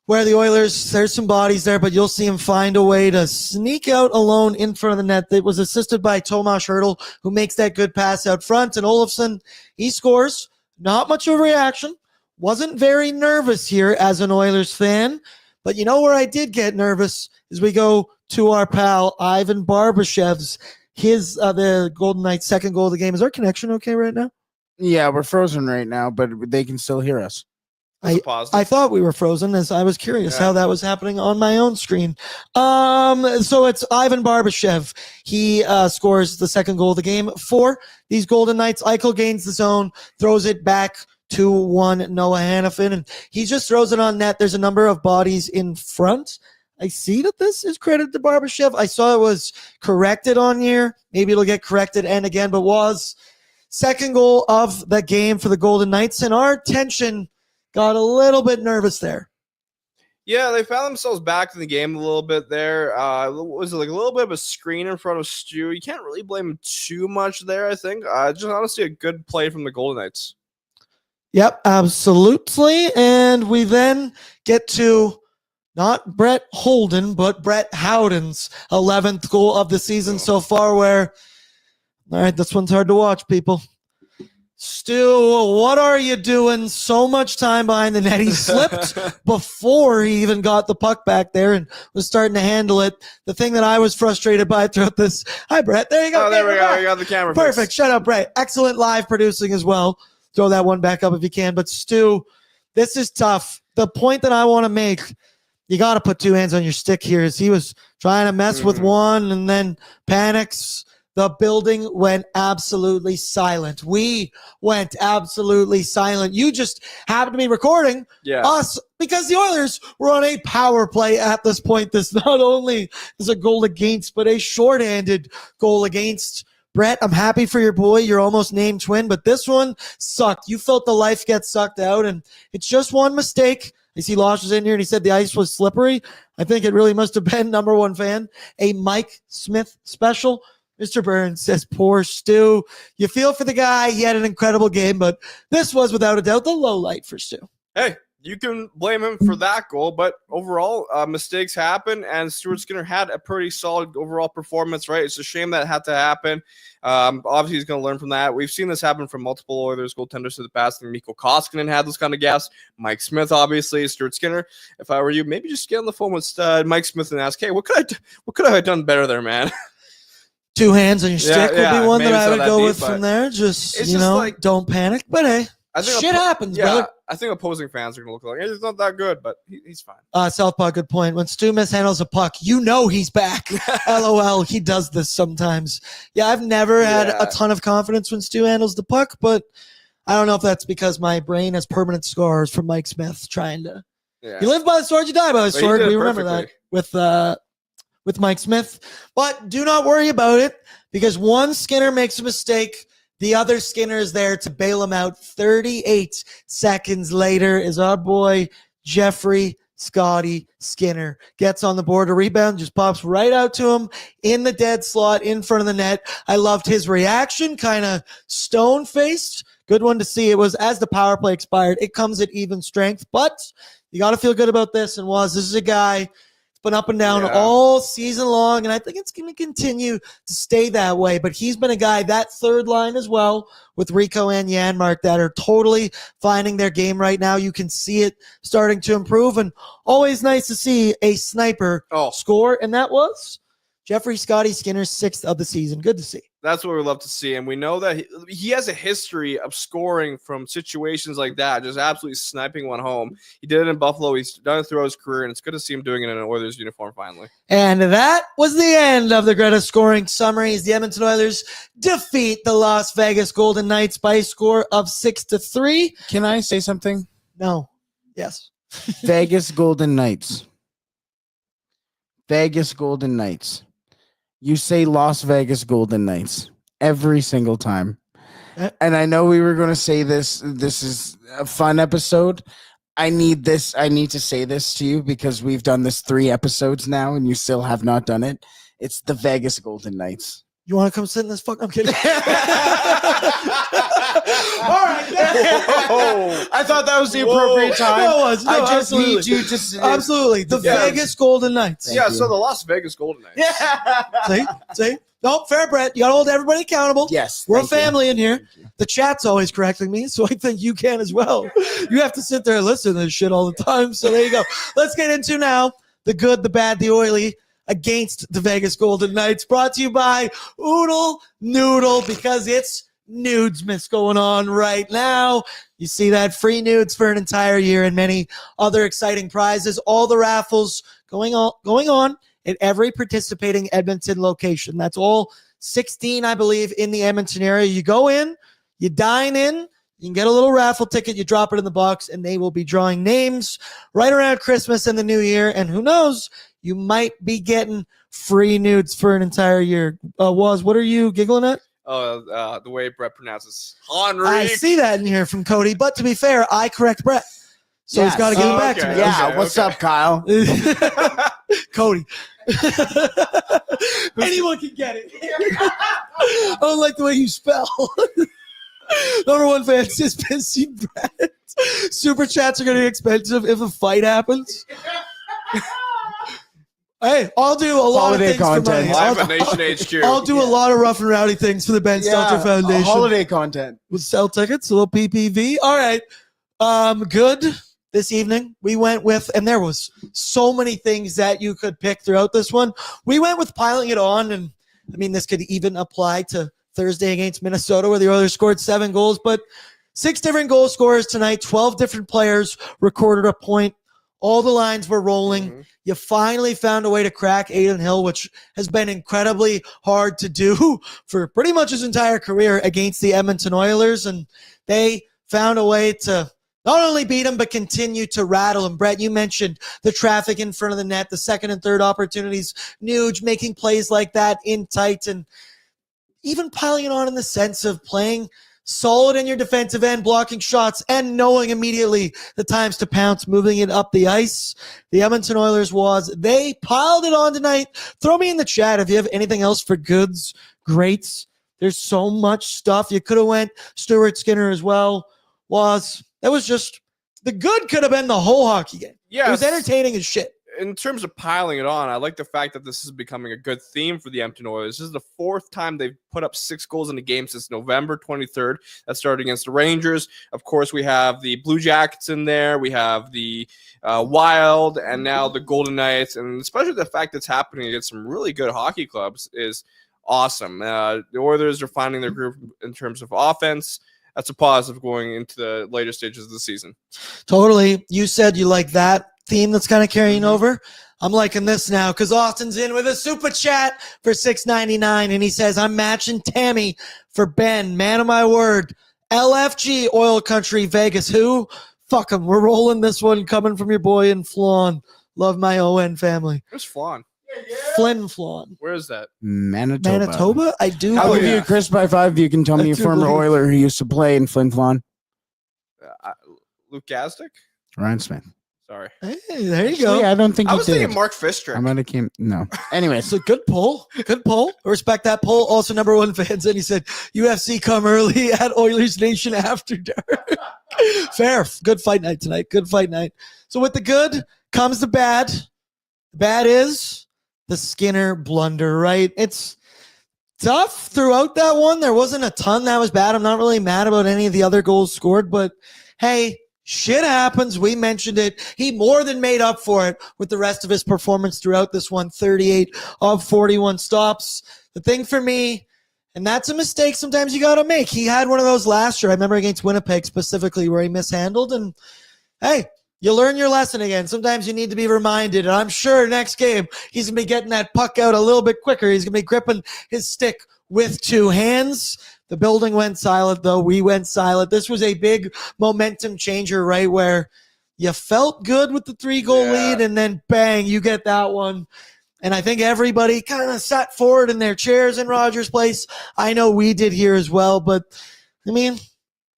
where the Oilers, there's some bodies there, but you'll see him find a way to sneak out alone in front of the net. It was assisted by Tomas Hertl, who makes that good pass out front. And Olofsson, he scores. Not much of a reaction. Wasn't very nervous here as an Oilers fan. But you know where I did get nervous is we go to our pal Ivan Barbashev's, the Golden Knights' second goal of the game. Is our connection okay right now? Yeah, we're frozen right now, but they can still hear us. I thought we were frozen as I was curious how that was happening on my own screen. So it's Ivan Barbashev. He scores the second goal of the game for these Golden Knights. Eichel gains the zone, throws it back 2-1 Noah Hannafin, and he just throws it on net. There's a number of bodies in front. I see that this is credited to Barbashev. I saw it was corrected on here. Maybe it'll get corrected and again, but was second goal of the game for the Golden Knights, and our tension got a little bit nervous there. Yeah, they found themselves back in the game a little bit there. Was it like a little bit of a screen in front of Stu? You can't really blame him too much there, I think. Just honestly a good play from the Golden Knights. Yep, absolutely. And we then get to not Brett Holden, but Brett Howden's 11th goal of the season so far, where, all right, this one's hard to watch, people. Stu, what are you doing? So much time behind the net. He slipped before he even got the puck back there and was starting to handle it. The thing that I was frustrated by throughout this. Hi, Brett. There you go. Oh, there we go. You got the camera. Perfect. Fixed. Shut up, Brett. Excellent live producing as well. Throw that one back up if you can. But Stu, this is tough. The point that I want to make, you got to put two hands on your stick here, is he was trying to mess with one and then panics. The building went absolutely silent. We went absolutely silent. You just happened to be recording us because the Oilers were on a power play at this point. This not only is a goal against, but a shorthanded goal against. Brett, I'm happy for your boy. You're almost named twin, but this one sucked. You felt the life get sucked out, and it's just one mistake. I see Losh was in here, and he said the ice was slippery. I think it really must have been, number one fan, a Mike Smith special. Mr. Burns says, poor Stu. You feel for the guy. He had an incredible game, but this was without a doubt the low light for Stu. Hey, you can blame him for that goal, but overall, mistakes happen, and Stuart Skinner had a pretty solid overall performance, right? It's a shame that had to happen. Obviously, he's going to learn from that. We've seen this happen from multiple Oilers goaltenders in the past. And Mikko Koskinen had those kind of gaps. Mike Smith, obviously. Stuart Skinner, if I were you, maybe just get on the phone with Mike Smith and ask, hey, what could I have done better there, man? Two hands on your stick would be one that I would go with from there. It's just like, don't panic. But hey, shit happens, brother. I think opposing fans are going to look like, hey, he's not that good, but he's fine. Southpaw, good point. When Stu mishandles a puck, you know he's back. LOL, he does this sometimes. Yeah, I've never had a ton of confidence when Stu handles the puck, but I don't know if that's because my brain has permanent scars from Mike Smith trying to. Yeah. You live by the sword, you die by the sword. We remember that with Mike Smith. But do not worry about it, because one Skinner makes a mistake, the other Skinner is there to bail him out. 38 seconds later is our boy Jeffrey Scotty Skinner. Gets on the board, a rebound, just pops right out to him in the dead slot in front of the net. I loved his reaction, kind of stone-faced. Good one to see. It was as the power play expired. It comes at even strength, but you got to feel good about this. And this is a guy been up and down all season long, and I think it's going to continue to stay that way. But he's been a guy, that third line as well, with Rico and Janmark, that are totally finding their game right now. You can see it starting to improve, and always nice to see a sniper score, and that was Jeffrey Scotty Skinner's 6th of the season. Good to see. That's what we love to see, and we know that he has a history of scoring from situations like that, just absolutely sniping one home. He did it in Buffalo. He's done it throughout his career, and it's good to see him doing it in an Oilers uniform finally. And that was the end of the Greta scoring summaries. The Edmonton Oilers defeat the Las Vegas Golden Knights by a score of 6-3. Can I say something? No. Yes. Vegas Golden Knights. Vegas Golden Knights. You say Las Vegas Golden Knights every single time. and I know we were going to say this is a fun episode. I need to say this to you because we've done this 3 episodes now and you still have not done it. It's the Vegas Golden Knights. You want to come sit in this fuck? I'm kidding. All right. I thought that was the appropriate time. No, it was. No, I just absolutely. need you to say Absolutely. The Vegas Golden Knights. Yeah, so the Las Vegas Golden Knights. Yeah. See? No, fair, Brett. You got to hold everybody accountable. Yes. We're a thank you. family in here. The chat's always correcting me, so I think you can as well. You have to sit there and listen to this shit all the time, so there you go. Let's get into now the good, the bad, the oily against the Vegas Golden Knights. Brought to you by Oodle Noodle, because it's Nudesmas going on right now. You see that, free nudes for an entire year and many other exciting prizes. All the raffles going on at every participating Edmonton location. That's all 16, I believe, in the Edmonton area. You go in, you dine in, you can get a little raffle ticket, you drop it in the box, and they will be drawing names right around Christmas and the New Year. And who knows, you might be getting free nudes for an entire year. Waz, what are you giggling at? The way Brett pronounces Henry. I see that in here from Cody, but to be fair, I correct Brett. So he's got to give it back to me. Yeah, Okay, what's okay. up, Kyle? Cody. Anyone can get it. I don't like the way you spell. Number one fan says Pissy Brett. Super chats are going to be expensive if a fight happens. Hey, I'll do a lot Holiday of things content. for money. Live at Nation HQ. I'll do a lot of rough and rowdy things for the Ben Stelter Foundation. Holiday content. We'll sell tickets, a little PPV. All right. Good. This evening, we went with, and there was so many things that you could pick throughout this one. We went with piling it on, and I mean, this could even apply to Thursday against Minnesota, where the Oilers scored 7 goals, but 6 different goal scorers tonight, 12 different players recorded a point. All the lines were rolling. Mhm. You finally found a way to crack Aiden Hill, which has been incredibly hard to do for pretty much his entire career against the Edmonton Oilers, and they found a way to not only beat him, but continue to rattle him. Brett, you mentioned the traffic in front of the net, the second and third opportunities, Nuge making plays like that in tight, and even piling it on in the sense of playing solid in your defensive end, blocking shots, and knowing immediately the times to pounce, moving it up the ice. The Edmonton Oilers they piled it on tonight. Throw me in the chat if you have anything else for goods, greats. There's so much stuff. You could have went Stuart Skinner as well. That was just, the good could have been the whole hockey game. Yeah, It was entertaining as shit. in terms of piling it on, I like the fact that this is becoming a good theme for the Edmonton Oilers. This is the 4th time they've put up 6 goals in a game since November 23rd. That started against the Rangers. Of course, we have the Blue Jackets in there. We have the Wild, and now the Golden Knights. And especially the fact that's happening against some really good hockey clubs is awesome. The Oilers are finding their groove in terms of offense. That's a positive going into the later stages of the season. Totally. You said you like that theme that's kind of carrying over. I'm liking this now because Austin's in with a super chat for $6.99, and he says, I'm matching Tammy for Ben. Man of my word. LFG, Oil Country, Vegas. Who? Fuck him. We're rolling this one coming from your boy in Flawn. Love my ON family. Where's Flan? Flynn Flawn. Where is that? Manitoba? I do. I'll give yeah. you a Chris by 5 if you can tell me I a do former believe- Oiler who used to play in Flin Flon. Luke Gazdick? Ryan Smith. Sorry. Hey, there you go. Yeah, I don't think I he was did. thinking Mark Fistrick. I might have came. No. Anyways, It's a good poll. Good poll. I respect that poll. Also, number one fans. And he said, UFC come early at Oilers Nation after dark. Fair. Good fight night tonight. Good fight night. So with the good comes the bad. The bad is the Skinner blunder, right? It's tough throughout that one. There wasn't a ton that was bad. I'm not really mad about any of the other goals scored, but hey, shit happens. We mentioned it. He more than made up for it with the rest of his performance throughout this one. 38 of 41 stops. The thing for me, and that's a mistake sometimes you got to make. He had one of those last year. I remember against Winnipeg specifically where he mishandled. And hey, you learn your lesson again. Sometimes you need to be reminded. And I'm sure next game he's going to be getting that puck out a little bit quicker. He's going to be gripping his stick with 2 hands. The building went silent, though. We went silent. This was a big momentum changer, right, where you felt good with the 3-goal lead, and then bang, you get that one. And I think everybody kind of sat forward in their chairs in Rogers Place. I know we did here as well, but I mean,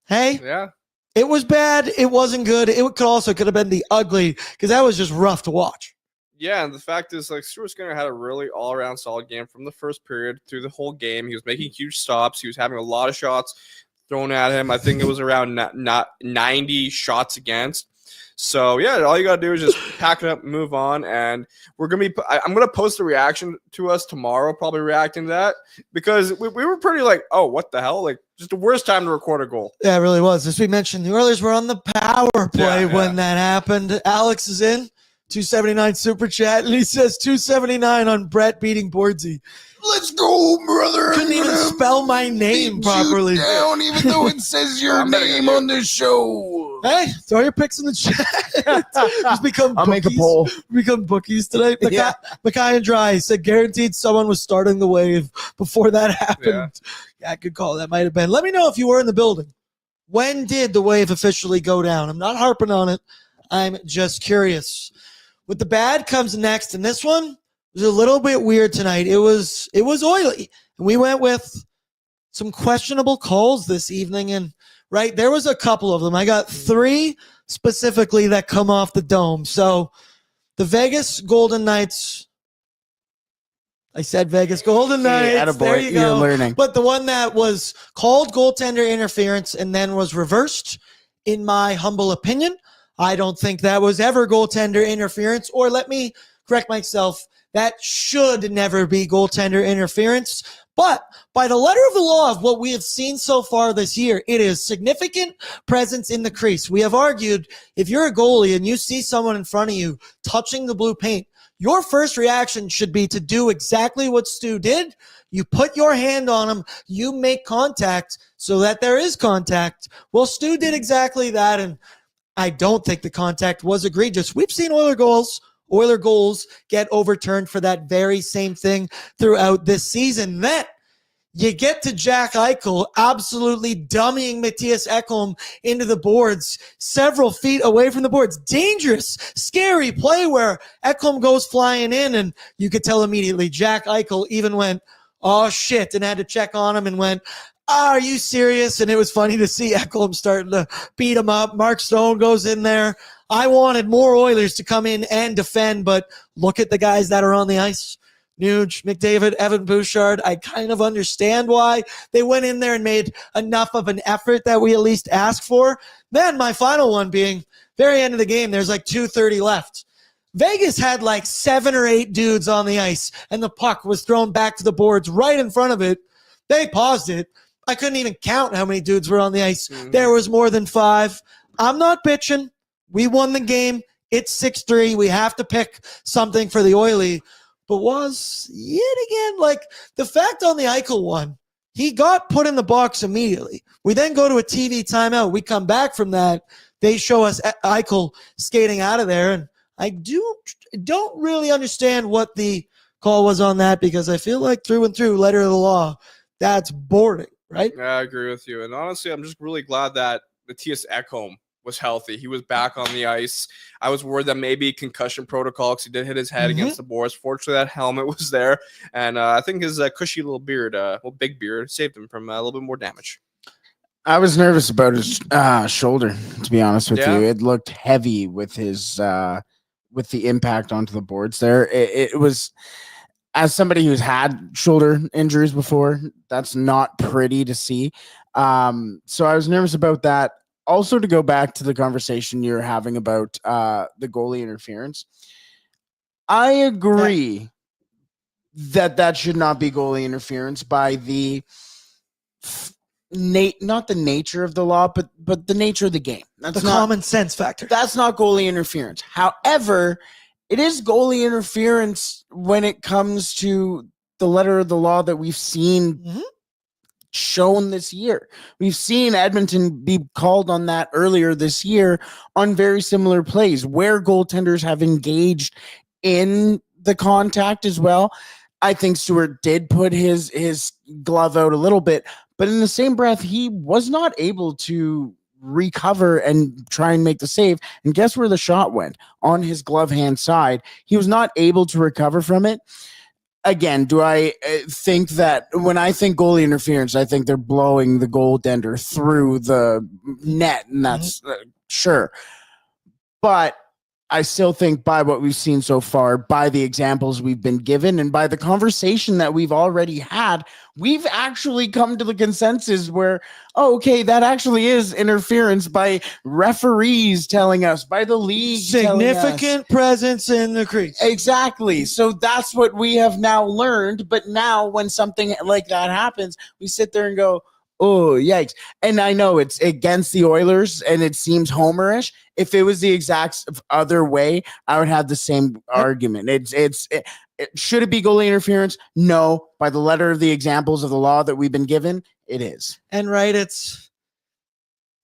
hey, Yeah. it was bad. It wasn't good. It could have been the ugly because that was just rough to watch. Yeah, and the fact is, like, Stuart Skinner had a really all-around solid game from the first period through the whole game. He was making huge stops. He was having a lot of shots thrown at him. I think it was around not 90 shots against. So, yeah, all you got to do is just pack it up and move on. And I'm going to post a reaction to us tomorrow, probably reacting to that, because we were pretty like, oh, what the hell? Like, just the worst time to record a goal. Yeah, it really was. As we mentioned, the Oilers were on the power play when that happened. Alex is in. 279 super chat, and he says 279 on Brett beating Bordzy. Let's go, brother. Couldn't even spell my name properly. Down, even though it says your name on the show. Hey, throw your picks in the chat. Just become I'll bookies. make a poll. Become bookies tonight. Yeah. Mackay and Dry said guaranteed someone was starting the wave before that happened. Yeah, good call. That might have been. Let me know if you were in the building. When did the wave officially go down? I'm not harping on it. I'm just curious. What the bad comes next, and this one was a little bit weird tonight. It was oily. And we went with some questionable calls this evening, and right, there was a couple of them. I got 3 specifically that come off the dome. So the Vegas Golden Knights, I said Vegas Golden Knights. There you go. You're learning. But the one that was called goaltender interference and then was reversed, in my humble opinion, I don't think that was ever goaltender interference, or let me correct myself, that should never be goaltender interference. But by the letter of the law of what we have seen so far this year, it is significant presence in the crease. We have argued if you're a goalie and you see someone in front of you touching the blue paint, your first reaction should be to do exactly what Stu did. You put your hand on him, you make contact so that there is contact. Well, Stu did exactly that, and I don't think the contact was egregious. We've seen Oiler goals get overturned for that very same thing throughout this season. Then you get to Jack Eichel absolutely dummying Matthias Ekholm into the boards, several feet away from the boards. Dangerous, scary play where Ekholm goes flying in, and you could tell immediately Jack Eichel even went, oh shit, and had to check on him and went, are you serious? And it was funny to see Ekholm starting to beat him up. Mark Stone goes in there. I wanted more Oilers to come in and defend, but look at the guys that are on the ice. Nuge, McDavid, Evan Bouchard. I kind of understand why they went in there and made enough of an effort that we at least asked for. Then my final one being, very end of the game, there's like 2:30 left. Vegas had like 7 or 8 dudes on the ice, and the puck was thrown back to the boards right in front of it. They paused it. I couldn't even count how many dudes were on the ice. There was more than 5. I'm not bitching. We won the game. It's 6-3. We have to pick something for the Oily. But was yet again, like the fact on the Eichel one, he got put in the box immediately. We then go to a TV timeout. We come back from that. They show us Eichel skating out of there. And I don't really understand what the call was on that, because I feel like through and through, letter of the law, that's boarding. Right? Yeah, I agree with you. And honestly, I'm just really glad that Matthias Ekholm was healthy. He was back on the ice. I was worried that maybe concussion protocol, because he did hit his head against the boards. Fortunately, that helmet was there. And I think his cushy little beard, big beard, saved him from a little bit more damage. I was nervous about his shoulder, to be honest with you. It looked heavy with his with the impact onto the boards there. It was... As somebody who's had shoulder injuries before, that's not pretty to see. So I was nervous about that. Also, to go back to the conversation you're having about the goalie interference, I agree that should not be goalie interference by the not the nature of the law, but the nature of the game. That's the common sense factor. That's not goalie interference. However, it is goalie interference when it comes to the letter of the law that we've seen shown this year. We've seen Edmonton be called on that earlier this year on very similar plays where goaltenders have engaged in the contact as well. I think Stewart did put his glove out a little bit, but in the same breath, he was not able to recover and try and make the save. And guess where the shot went? On his glove hand side. He was not able to recover from it. again, do I think that when I think goalie interference, I think they're blowing the goaltender through the net, and that's sure. But I still think by what we've seen so far, by the examples we've been given, and by the conversation that we've already had, we've actually come to the consensus where, oh, okay, that actually is interference by referees telling us, by the league significant presence in the crease. Exactly. So that's what we have now learned. But now when something like that happens, we sit there and go, oh, yikes. And I know it's against the Oilers and it seems homerish. If it was the exact other way, I would have the same argument. Should it be goalie interference? No. By the letter of the examples of the law that we've been given, it is. And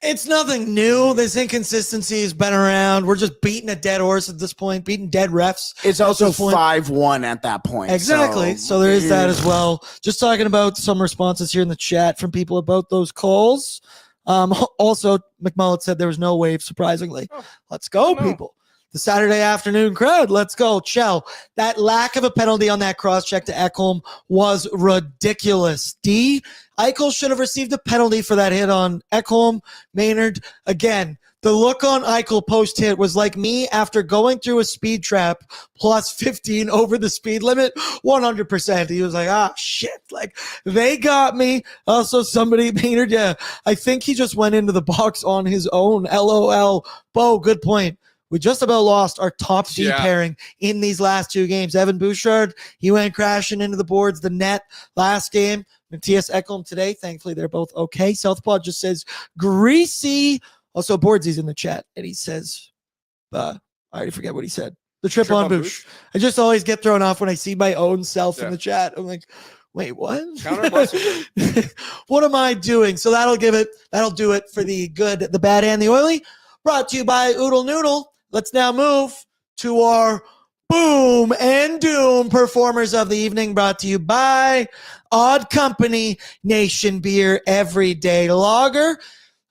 it's nothing new. This inconsistency has been around. We're just beating a dead horse at this point, beating dead refs. It's also 5-1 at that point. Exactly. So there is that as well. Just talking about some responses here in the chat from people about those calls. Also, McMullet said there was no wave, surprisingly. Let's go, people. The Saturday afternoon crowd, let's go. Chell, that lack of a penalty on that cross-check to Ekholm was ridiculous. Eichel should have received a penalty for that hit on Ekholm. Maynard, again, the look on Eichel post-hit was like me after going through a speed trap plus 15 over the speed limit, 100%. He was like, shit, like, they got me. Also, Maynard, I think he just went into the box on his own. LOL. Bo, good point. We just about lost our top D pairing in these last two games. Evan Bouchard, he went crashing into the boards, the net last game. Matthias Ekholm today. Thankfully, they're both okay. Southpaw just says, greasy. Also, Bordzy's in the chat, and he says, I already forget what he said. The trip on Bouch. I just always get thrown off when I see my own self in the chat. I'm like, wait, what? What am I doing? So that'll do it for the good, the bad, and the oily. Brought to you by Oodle Noodle. Let's now move to our boom and doom performers of the evening, brought to you by Odd Company Nation Beer Everyday Lager.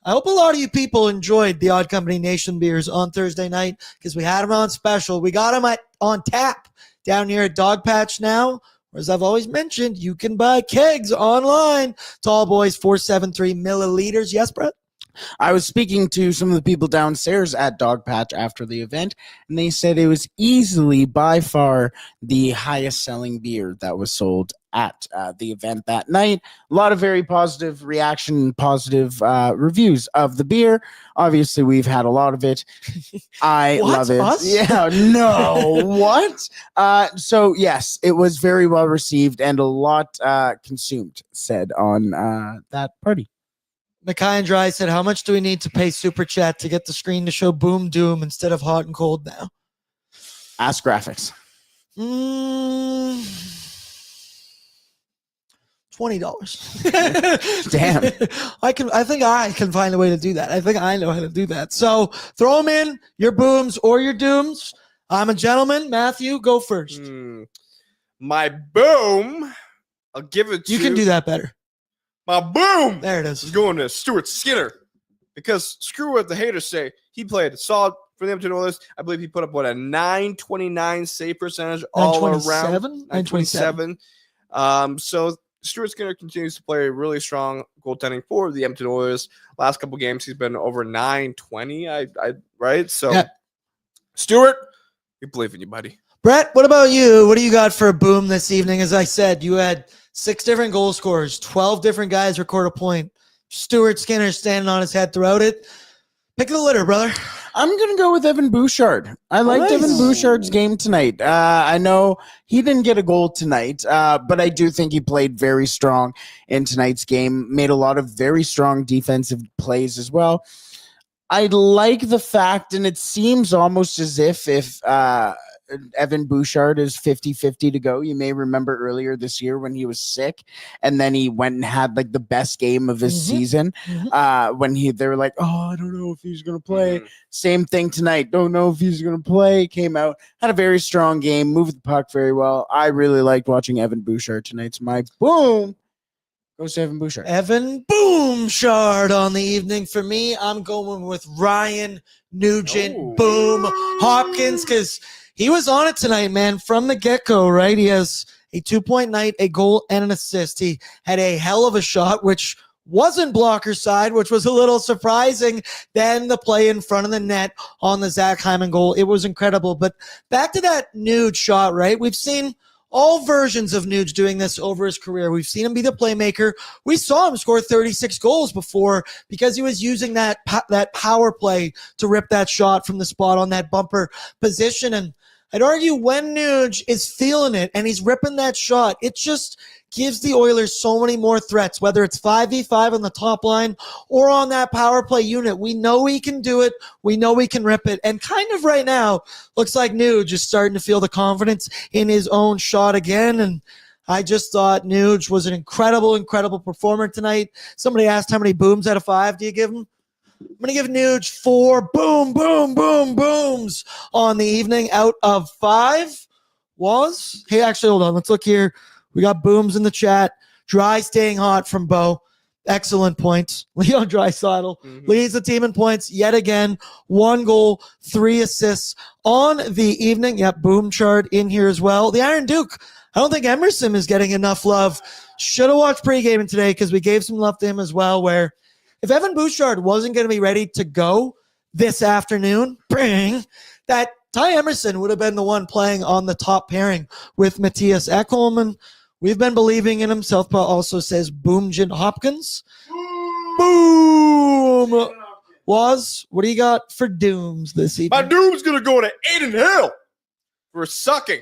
I hope a lot of you people enjoyed the Odd Company Nation beers on Thursday night because we had them on special. We got them on tap down here at Dog Patch now. As I've always mentioned, you can buy kegs online. Tall Boys 473 milliliters. Yes, Brett? I was speaking to some of the people downstairs at Dog Patch after the event, and they said it was easily by far the highest selling beer that was sold at the event that night. A lot of very positive reaction, positive reviews of the beer. Obviously, we've had a lot of it. I love it. Us? Yeah, no, what? So, yes, it was very well received and a lot consumed, said on that party. Mackay and Dry said, how much do we need to pay Super Chat to get the screen to show boom doom instead of hot and cold now? Ask Graphics. $20. Damn. I think I can find a way to do that. I think I know how to do that. So throw them in, your booms or your dooms. I'm a gentleman. Matthew, go first. My boom, I'll give it to you. You can do that better. My boom. There it is. Is going to Stuart Skinner. Because screw what the haters say. He played solid for the Edmonton Oilers. I believe he put up, a 929 save percentage all around. 927. So Stuart Skinner continues to play really strong goaltending for the Edmonton Oilers. Last couple games, he's been over 920. Right? So, Stuart, we believe in you, buddy. Brett, what about you? What do you got for a boom this evening? As I said, you had 6 different goal scorers, 12 different guys record a point. Stuart Skinner standing on his head throughout it. Pick the litter, brother. I'm going to go with Evan Bouchard. I liked Evan Bouchard's game tonight. I know he didn't get a goal tonight, but I do think he played very strong in tonight's game, made a lot of very strong defensive plays as well. I like the fact, and it seems almost as if Evan Bouchard is 50-50 to go. You may remember earlier this year when he was sick and then he went and had the best game of his season when they were like, I don't know if he's going to play. Same thing tonight. Don't know if he's going to play. Came out, had a very strong game, moved the puck very well. I really liked watching Evan Bouchard tonight. So my boom goes to Evan Bouchard. Evan Bouchard on the evening. For me, I'm going with Ryan Nugent Boom Hopkins because he was on it tonight, man, from the get-go, right? He has a 2-point night, a goal, and an assist. He had a hell of a shot, which wasn't blocker side, which was a little surprising. Then the play in front of the net on the Zach Hyman goal. It was incredible. But back to that Nuge shot, right? We've seen all versions of Nuge doing this over his career. We've seen him be the playmaker. We saw him score 36 goals before because he was using that power play to rip that shot from the spot on that bumper position. And I'd argue when Nuge is feeling it and he's ripping that shot, it just gives the Oilers so many more threats, whether it's 5v5 on the top line or on that power play unit. We know he can do it. We know he can rip it. And kind of right now, looks like Nuge is starting to feel the confidence in his own shot again. And I just thought Nuge was an incredible, incredible performer tonight. Somebody asked how many booms out of 5 do you give him? I'm going to give Nuge 4 boom, boom, boom, booms on the evening out of 5. Hey, actually, hold on. Let's look here. We got booms in the chat. Dry staying hot from Bo. Excellent points. Leon Draisaitl leads the team in points yet again. 1 goal, 3 assists on the evening. Yep, boom chart in here as well. The Iron Duke. I don't think Emerson is getting enough love. Should have watched pregame today because we gave some love to him as well, where if Evan Bouchard wasn't going to be ready to go this afternoon, that Ty Emerson would have been the one playing on the top pairing with Matthias Ekholm. And we've been believing in him. Southpaw also says Boomjin Hopkins. Boom! What do you got for dooms this evening? My doom's going to go to Aiden Hill for sucking.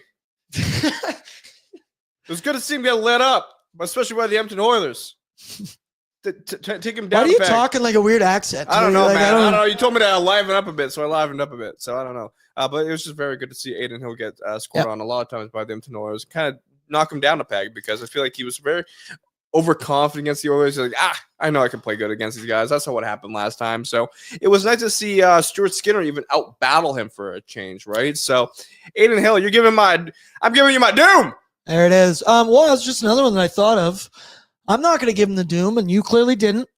It was good to see him get lit up, especially by the Edmonton Oilers. Take him down. Why are you talking like a weird accent? I don't know, man. I don't know. You told me to liven up a bit, so I livened up a bit. So I don't know. But it was just very good to see Aiden Hill get scored on a lot of times by the Edmonton Oilers. Kind of knock him down a peg because I feel like he was very overconfident against the Oilers. Like, I know I can play good against these guys. That's not what happened last time. So it was nice to see Stuart Skinner even out-battle him for a change, right? So Aiden Hill, I'm giving you my doom. There it is. Well, that's just another one that I thought of. I'm not going to give him the doom, and you clearly didn't.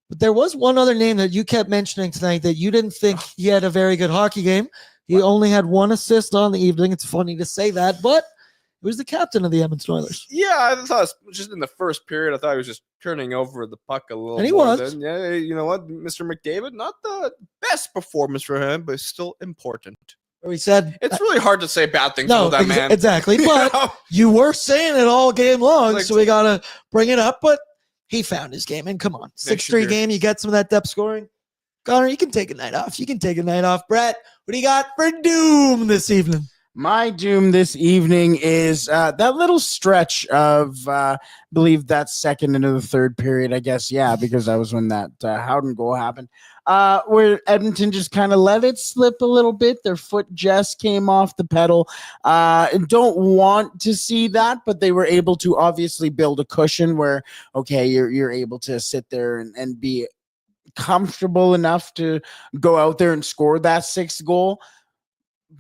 But there was one other name that you kept mentioning tonight that you didn't think he had a very good hockey game. He only had 1 assist on the evening. It's funny to say that, but it was the captain of the Edmonton Oilers. Yeah, I thought it was just in the first period. I thought he was just turning over the puck a little. And he was. Yeah, you know what, Mr. McDavid, not the best performance for him, but still important. We said it's really hard to say bad things about that man. Exactly, but you were saying it all game long, so we gotta bring it up. But he found his game, and come on, 6-3 game, you get some of that depth scoring. Connor, you can take a night off. Brett, what do you got for doom this evening? My doom this evening is that little stretch of, I believe that's second into the third period, I guess. Yeah, because that was when that Howden goal happened. Where Edmonton just kind of let it slip a little bit. Their foot just came off the pedal. Don't want to see that, but they were able to obviously build a cushion where, okay, you're able to sit there and be comfortable enough to go out there and score that 6th goal.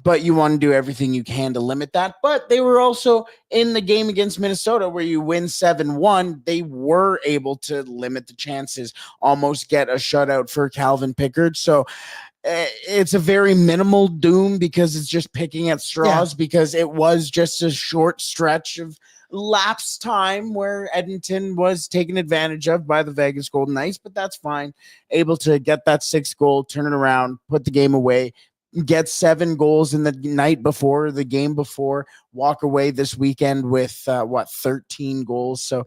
But you want to do everything you can to limit that. But they were also in the game against Minnesota where you win 7-1. They were able to limit the chances, almost get a shutout for Calvin Pickard. So it's a very minimal doom because it's just picking at straws because it was just a short stretch of lapse time where Edmonton was taken advantage of by the Vegas Golden Knights. But that's fine. Able to get that 6th goal, turn it around, put the game away. Get 7 goals in the night before, the game before, walk away this weekend with 13 goals. So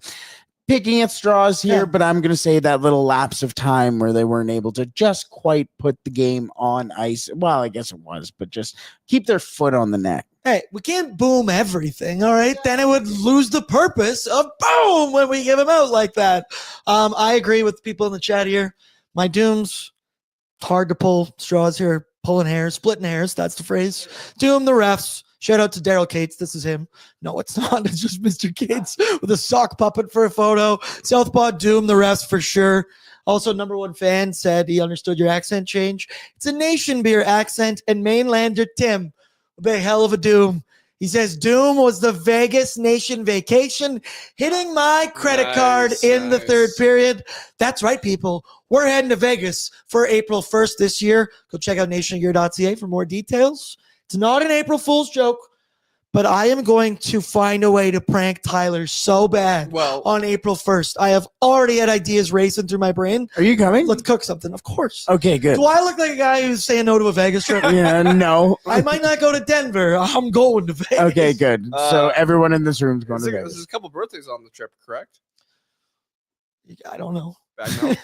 picking at straws here, but I'm going to say that little lapse of time where they weren't able to just quite put the game on ice. Well, I guess it was, but just keep their foot on the neck. Hey, we can't boom everything, all right? Then it would lose the purpose of boom when we give them out like that. I agree with people in the chat here. My dooms, hard to pull straws here. Pulling hairs, splitting hairs. That's the phrase. Doom the refs. Shout out to Daryl Cates. This is him. No, it's not. It's just Mr. Cates with a sock puppet for a photo. Southpaw doom the refs for sure. Also, number 1 fan said he understood your accent change. It's a nation beer accent, and Mainlander Tim with a hell of a doom. He says, doom was the Vegas Nation vacation hitting my credit card in the third period. That's right, people. We're heading to Vegas for April 1st this year. Go check out nationgear.ca for more details. It's not an April Fool's joke, but I am going to find a way to prank Tyler so bad on April 1st. I have already had ideas racing through my brain. Are you coming? Let's cook something, of course. Okay, good. Do I look like a guy who's saying no to a Vegas trip? Yeah, no. I might not go to Denver. I'm going to Vegas. Okay, good. So everyone in this room is going to There's Vegas. a couple birthdays on the trip, correct? I don't know. Bag milk.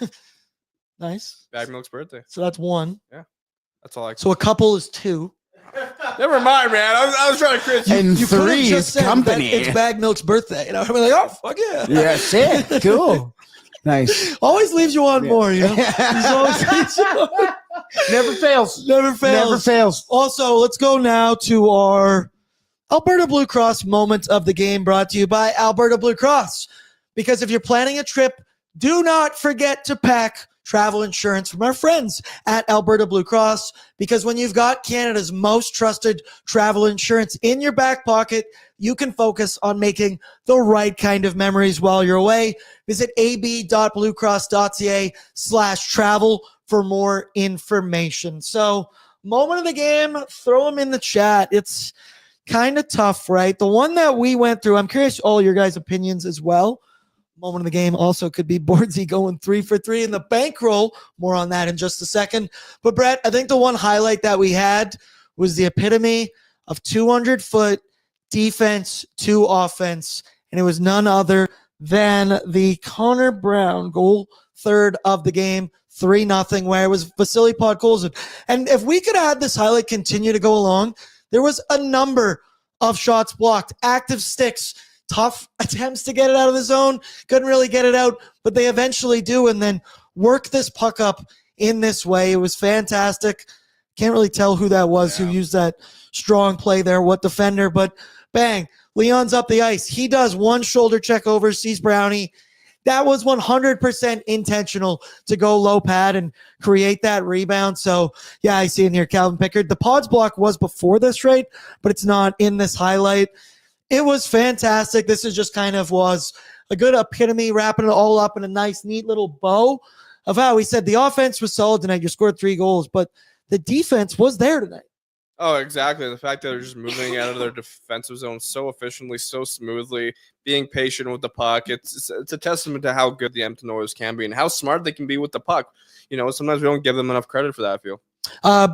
Nice. Bag milk's birthday. So that's one. That's all I. So a couple is two. Never mind, man. I was trying to create. And You could've 3 just is said company. It's Bag Milk's birthday. And I'm like, oh, fuck yeah. Yeah, sick. Cool. Nice. Always leaves you on more, you know? He's always leaves you on. Never fails. Never fails. Never fails. Also, let's go now to our Alberta Blue Cross moment of the game, brought to you by Alberta Blue Cross. Because if you're planning a trip, do not forget to pack travel insurance from our friends at Alberta Blue Cross, because when you've got Canada's most trusted travel insurance in your back pocket, you can focus on making the right kind of memories while you're away. Visit ab.bluecross.ca/travel for more information. So, moment of the game, throw them in the chat. It's kind of tough, right? The one that we went through, I'm curious all your guys' opinions as well. Moment of the game also could be Bordzy going 3 for 3 in the bankroll. More on that in just a second. But Brett, I think the one highlight that we had was the epitome of 200-foot defense to offense. And it was none other than the Connor Brown goal, third of the game, 3-0, where it was Vasily Podkolzin. And if we could have this highlight continue to go along, there was a number of shots blocked, active sticks, tough attempts to get it out of the zone. Couldn't really get it out, but they eventually do, and then work this puck up in this way. It was fantastic. Can't really tell who that was who used that strong play there, what defender, but bang, Leon's up the ice. He does one shoulder check over, sees Brownie. That was 100% intentional to go low pad and create that rebound. So, yeah, I see in here Calvin Pickard. The Pods block was before this, right? But it's not in this highlight. It was fantastic. This is just kind of was a good epitome, wrapping it all up in a nice, neat little bow of how we said the offense was solid tonight. You scored 3 goals, but the defense was there tonight. Oh, exactly. The fact that they're just moving out of their defensive zone so efficiently, so smoothly, being patient with the puck. It's a testament to how good the Edmonton Oilers can be and how smart they can be with the puck. You know, sometimes we don't give them enough credit for that, I feel.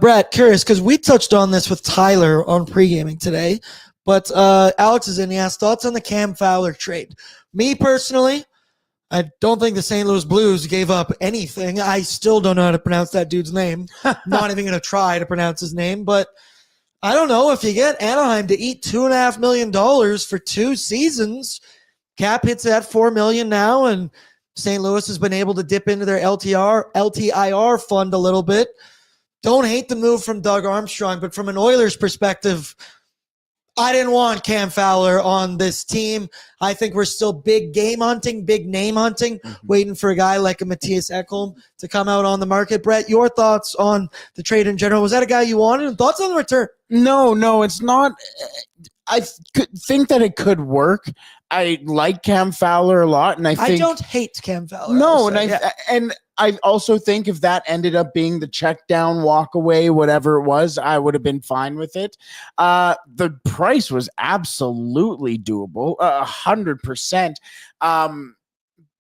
Brett, curious, because we touched on this with Tyler on pre-gaming today. But Alex is in. He asked thoughts on the Cam Fowler trade. Me personally, I don't think the St. Louis Blues gave up anything. I still don't know how to pronounce that dude's name. Not even going to try to pronounce his name. But I don't know, if you get Anaheim to eat $2.5 million for 2 seasons, cap hits at $4 million now, and St. Louis has been able to dip into their LTIR fund a little bit. Don't hate the move from Doug Armstrong, but from an Oilers perspective, I didn't want Cam Fowler on this team. I think we're still big game hunting, big name hunting, waiting for a guy like a Matthias Ekholm to come out on the market. Brett, your thoughts on the trade in general? Was that a guy you wanted? And thoughts on the return? No, it's not. I think that it could work. I like Cam Fowler a lot, and I don't hate Cam Fowler. No, and I also think if that ended up being the check down, walk away, whatever it was, I would have been fine with it. The price was absolutely doable, 100%.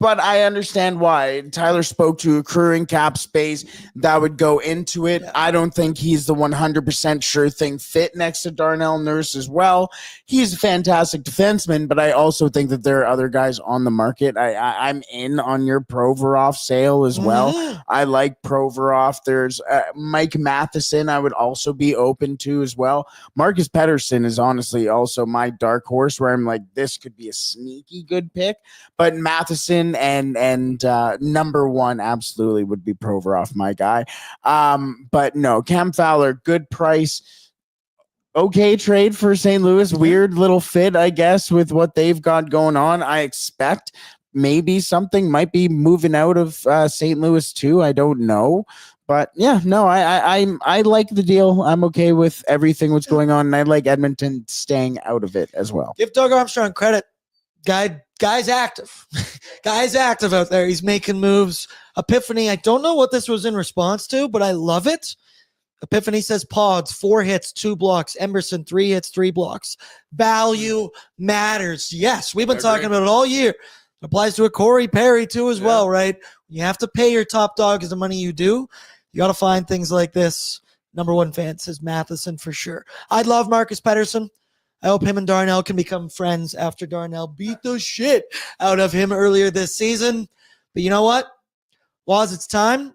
But I understand why. Tyler spoke to accruing cap space that would go into it. Yeah. I don't think he's the 100% sure thing fit next to Darnell Nurse as well. He's a fantastic defenseman, but I also think that there are other guys on the market. I'm in on your Provorov sale as well. I like Provorov. There's Mike Matheson I would also be open to as well. Marcus Pettersson is honestly also my dark horse where I'm like, this could be a sneaky good pick. But Matheson and number one absolutely would be Provorov, my guy. But no, Cam Fowler, good price. Okay trade for St. Louis. Weird little fit, I guess, with what they've got going on. I expect maybe something might be moving out of St. Louis too. I don't know. But yeah, no, I like the deal. I'm okay with everything what's going on, and I like Edmonton staying out of it as well. Give Doug Armstrong credit. Guy's active. Guy's active out there. He's making moves. Epiphany, I don't know what this was in response to, but I love it. Epiphany says Pods, 4 hits, 2 blocks. Emberson, 3 hits, 3 blocks. Value matters. Yes, we've been talking about it all year. Applies to a Corey Perry too as well, right? You have to pay your top dogs the money you do. You got to find things like this. Number one fan says Matheson for sure. I'd love Marcus Pettersson. I hope him and Darnell can become friends after Darnell beat the shit out of him earlier this season. But you know what? Waz, it's time.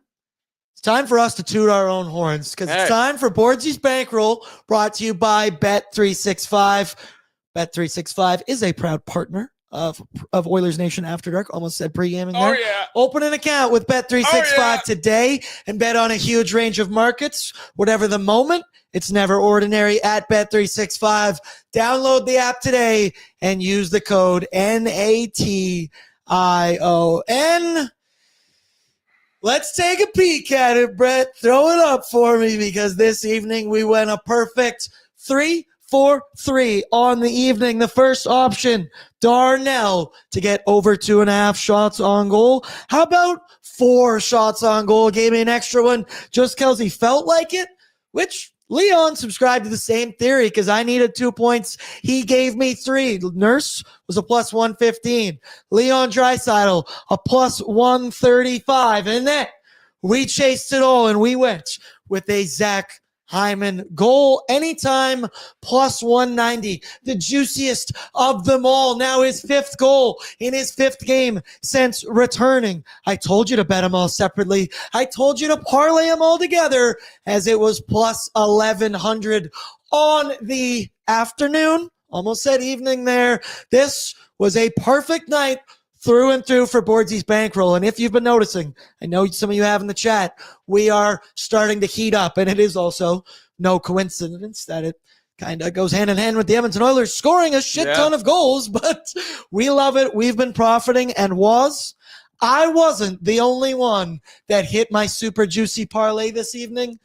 It's time for us to toot our own horns because it's time for Bordzy's Bankroll, brought to you by Bet365. Bet365 is a proud partner of Oilersnation After Dark. Almost said pre-gaming there. Yeah. Open an account with Bet365 today and bet on a huge range of markets. Whatever the moment, it's never ordinary at Bet365. Download the app today and use the code NATION. Let's take a peek at it, Brett. Throw it up for me because this evening we went a perfect 3-4-3 on the evening. The first option, Darnell to get over 2.5 shots on goal. How about 4 shots on goal? Gave me an extra one just because he felt like it, which Leon subscribed to the same theory because I needed 2 points. He gave me 3. Nurse was a plus 115. Leon Draisaitl, a plus 135. And then we chased it all and we went with a Zach Hyman goal anytime plus 190, the juiciest of them all. Now his 5th goal in his 5th game since returning. I told you to bet them all separately. I told you to parlay them all together as it was plus 1100 on the afternoon. Almost said evening there. This was a perfect night through and through for Bordzy's Bankroll. And if you've been noticing, I know some of you have in the chat, we are starting to heat up. And it is also no coincidence that it kind of goes hand in hand with the Edmonton Oilers scoring a shit ton of goals. But we love it. We've been profiting. And I wasn't the only one that hit my super juicy parlay this evening.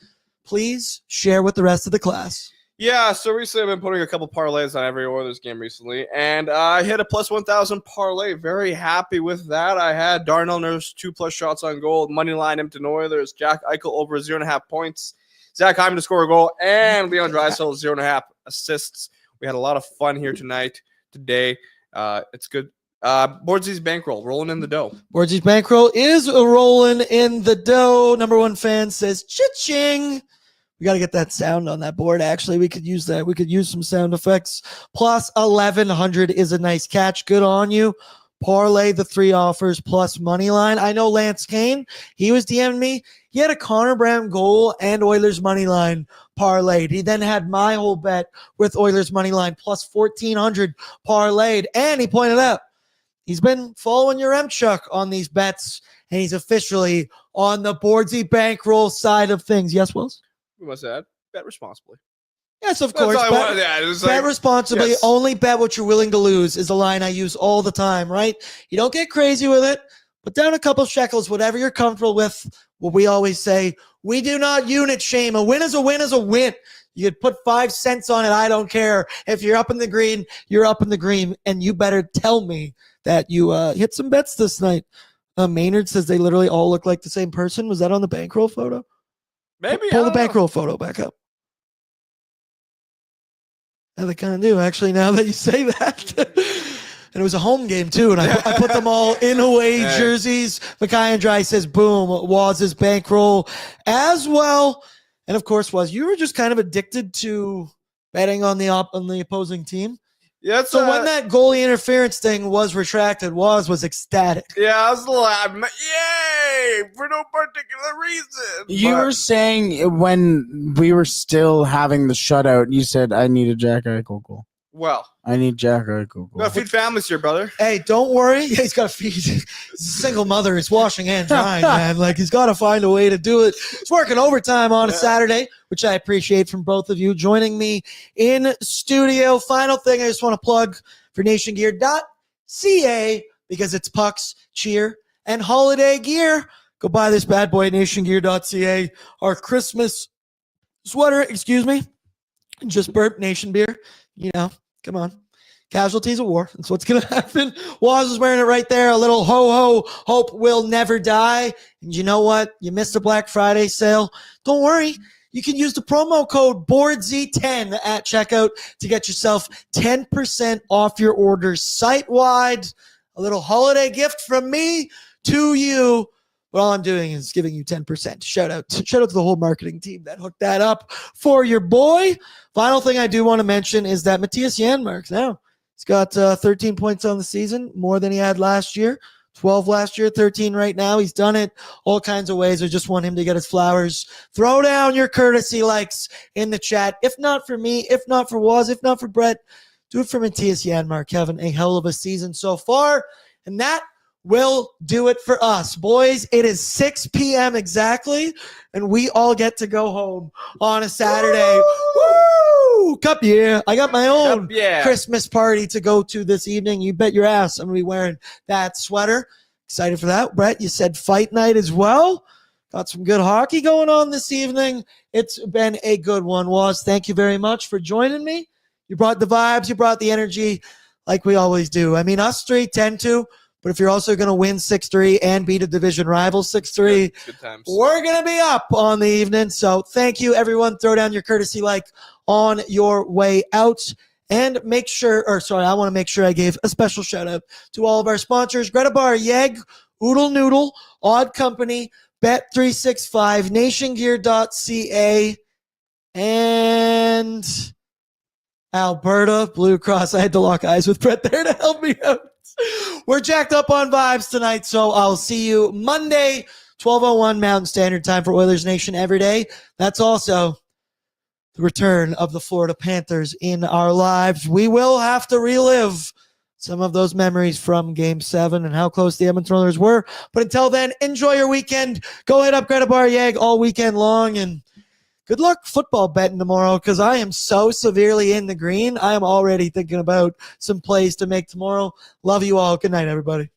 Please share with the rest of the class. Yeah, so recently I've been putting a couple parlays on every Oilers game recently, and I hit a plus 1,000 parlay. Very happy with that. I had Darnell Nurse 2+ shots on goal, money line Edmonton Oilers, Jack Eichel over 0.5 points, Zach Hyman to score a goal, and Leon Draisaitl 0.5 assists. We had a lot of fun here today. It's good. Bordzy's Bankroll, rolling in the dough. Bordzy's Bankroll is rolling in the dough. Number one fan says, cha-ching. We got to get that sound on that board. Actually, we could use that. We could use some sound effects. Plus 1,100 is a nice catch. Good on you. Parlay the 3 offers plus money line. I know Lance Kane, he was DMing me. He had a Connor Brown goal and Oilers money line parlayed. He then had my whole bet with Oilers money line plus 1,400 parlayed. And he pointed out he's been following your M-Chuck on these bets, and he's officially on the Bordzy Bankroll side of things. Yes, Wills? We must add, bet responsibly. Yes, of course. Bet responsibly. Yes. Only bet what you're willing to lose is a line I use all the time, right? You don't get crazy with it. Put down a couple shekels, whatever you're comfortable with. What we always say, we do not unit shame. A win is a win is a win. You could put 5 cents on it. I don't care. If you're up in the green, you're up in the green. And you better tell me that you hit some bets this night. Maynard says they literally all look like the same person. Was that on the Bankroll photo? Maybe. Pull the Bankroll photo back up. Yeah, they kind of do, actually, now that you say that. And it was a home game, too, and I put them all in away jerseys. Mackay and Dry says, boom, Waz's Bankroll as well. And, of course, Waz, you were just kind of addicted to betting on the opposing team. Yeah, so when that goalie interference thing was retracted, was ecstatic. Yeah, I was yay, for no particular reason. You were saying when we were still having the shutout, you said, I need a Jack Eichel goal. Well, I need Jack Eichel goal. Gotta feed families here, brother. Hey, don't worry. He's got to feed. He's a single mother. He's washing and drying, man. Like, he's got to find a way to do it. He's working overtime on a Saturday, which I appreciate from both of you joining me in studio. Final thing I just want to plug for nationgear.ca because it's pucks, cheer, and holiday gear. Go buy this bad boy at nationgear.ca. Our Christmas sweater, just burp Nation beer. You know, come on. Casualties of war. That's what's going to happen. Waz is wearing it right there. A little ho-ho. Hope will never die. And you know what? You missed the Black Friday sale. Don't worry. you can use the promo code BORDZY10 at checkout to get yourself 10% off your orders site-wide. A little holiday gift from me to you. But all I'm doing is giving you 10%. Shout out to the whole marketing team that hooked that up for your boy. Final thing I do want to mention is that Matthias Janmark now, he's got 13 points on the season, more than he had last year. 12 last year, 13 right now. He's done it all kinds of ways. I just want him to get his flowers. Throw down your courtesy likes in the chat. If not for me, if not for Waz, if not for Brett, do it for Matthias Janmark, having a hell of a season so far. And that will do it for us. Boys, it is 6 p.m. exactly, and we all get to go home on a Saturday. Woo! Cup year. I got my own Christmas party to go to this evening. You bet your ass I'm going to be wearing that sweater. Excited for that. Brett, you said fight night as well. Got some good hockey going on this evening. It's been a good one, Waz. Thank you very much for joining me. You brought the vibes. You brought the energy like we always do. I mean, us three tend to. But if you're also going to win 6-3 and beat a division rival 6-3, we're going to be up on the evening. So thank you, everyone. Throw down your courtesy like on your way out. And I want to make sure I gave a special shout out to all of our sponsors, Greta Bar, Yeg, Oodle Noodle, Odd Company, Bet365, NationGear.ca, and Alberta Blue Cross. I had to lock eyes with Brett there to help me out. We're jacked up on vibes tonight, so I'll see you Monday, 12:01 Mountain Standard Time for Oilers Nation every day. That's also the return of the Florida Panthers in our lives. We will have to relive some of those memories from Game 7 and how close the Edmonton Oilers were. But until then, enjoy your weekend. Go hit up Greta Bar Yeg all weekend long, and good luck football betting tomorrow because I am so severely in the green. I am already thinking about some plays to make tomorrow. Love you all. Good night, everybody.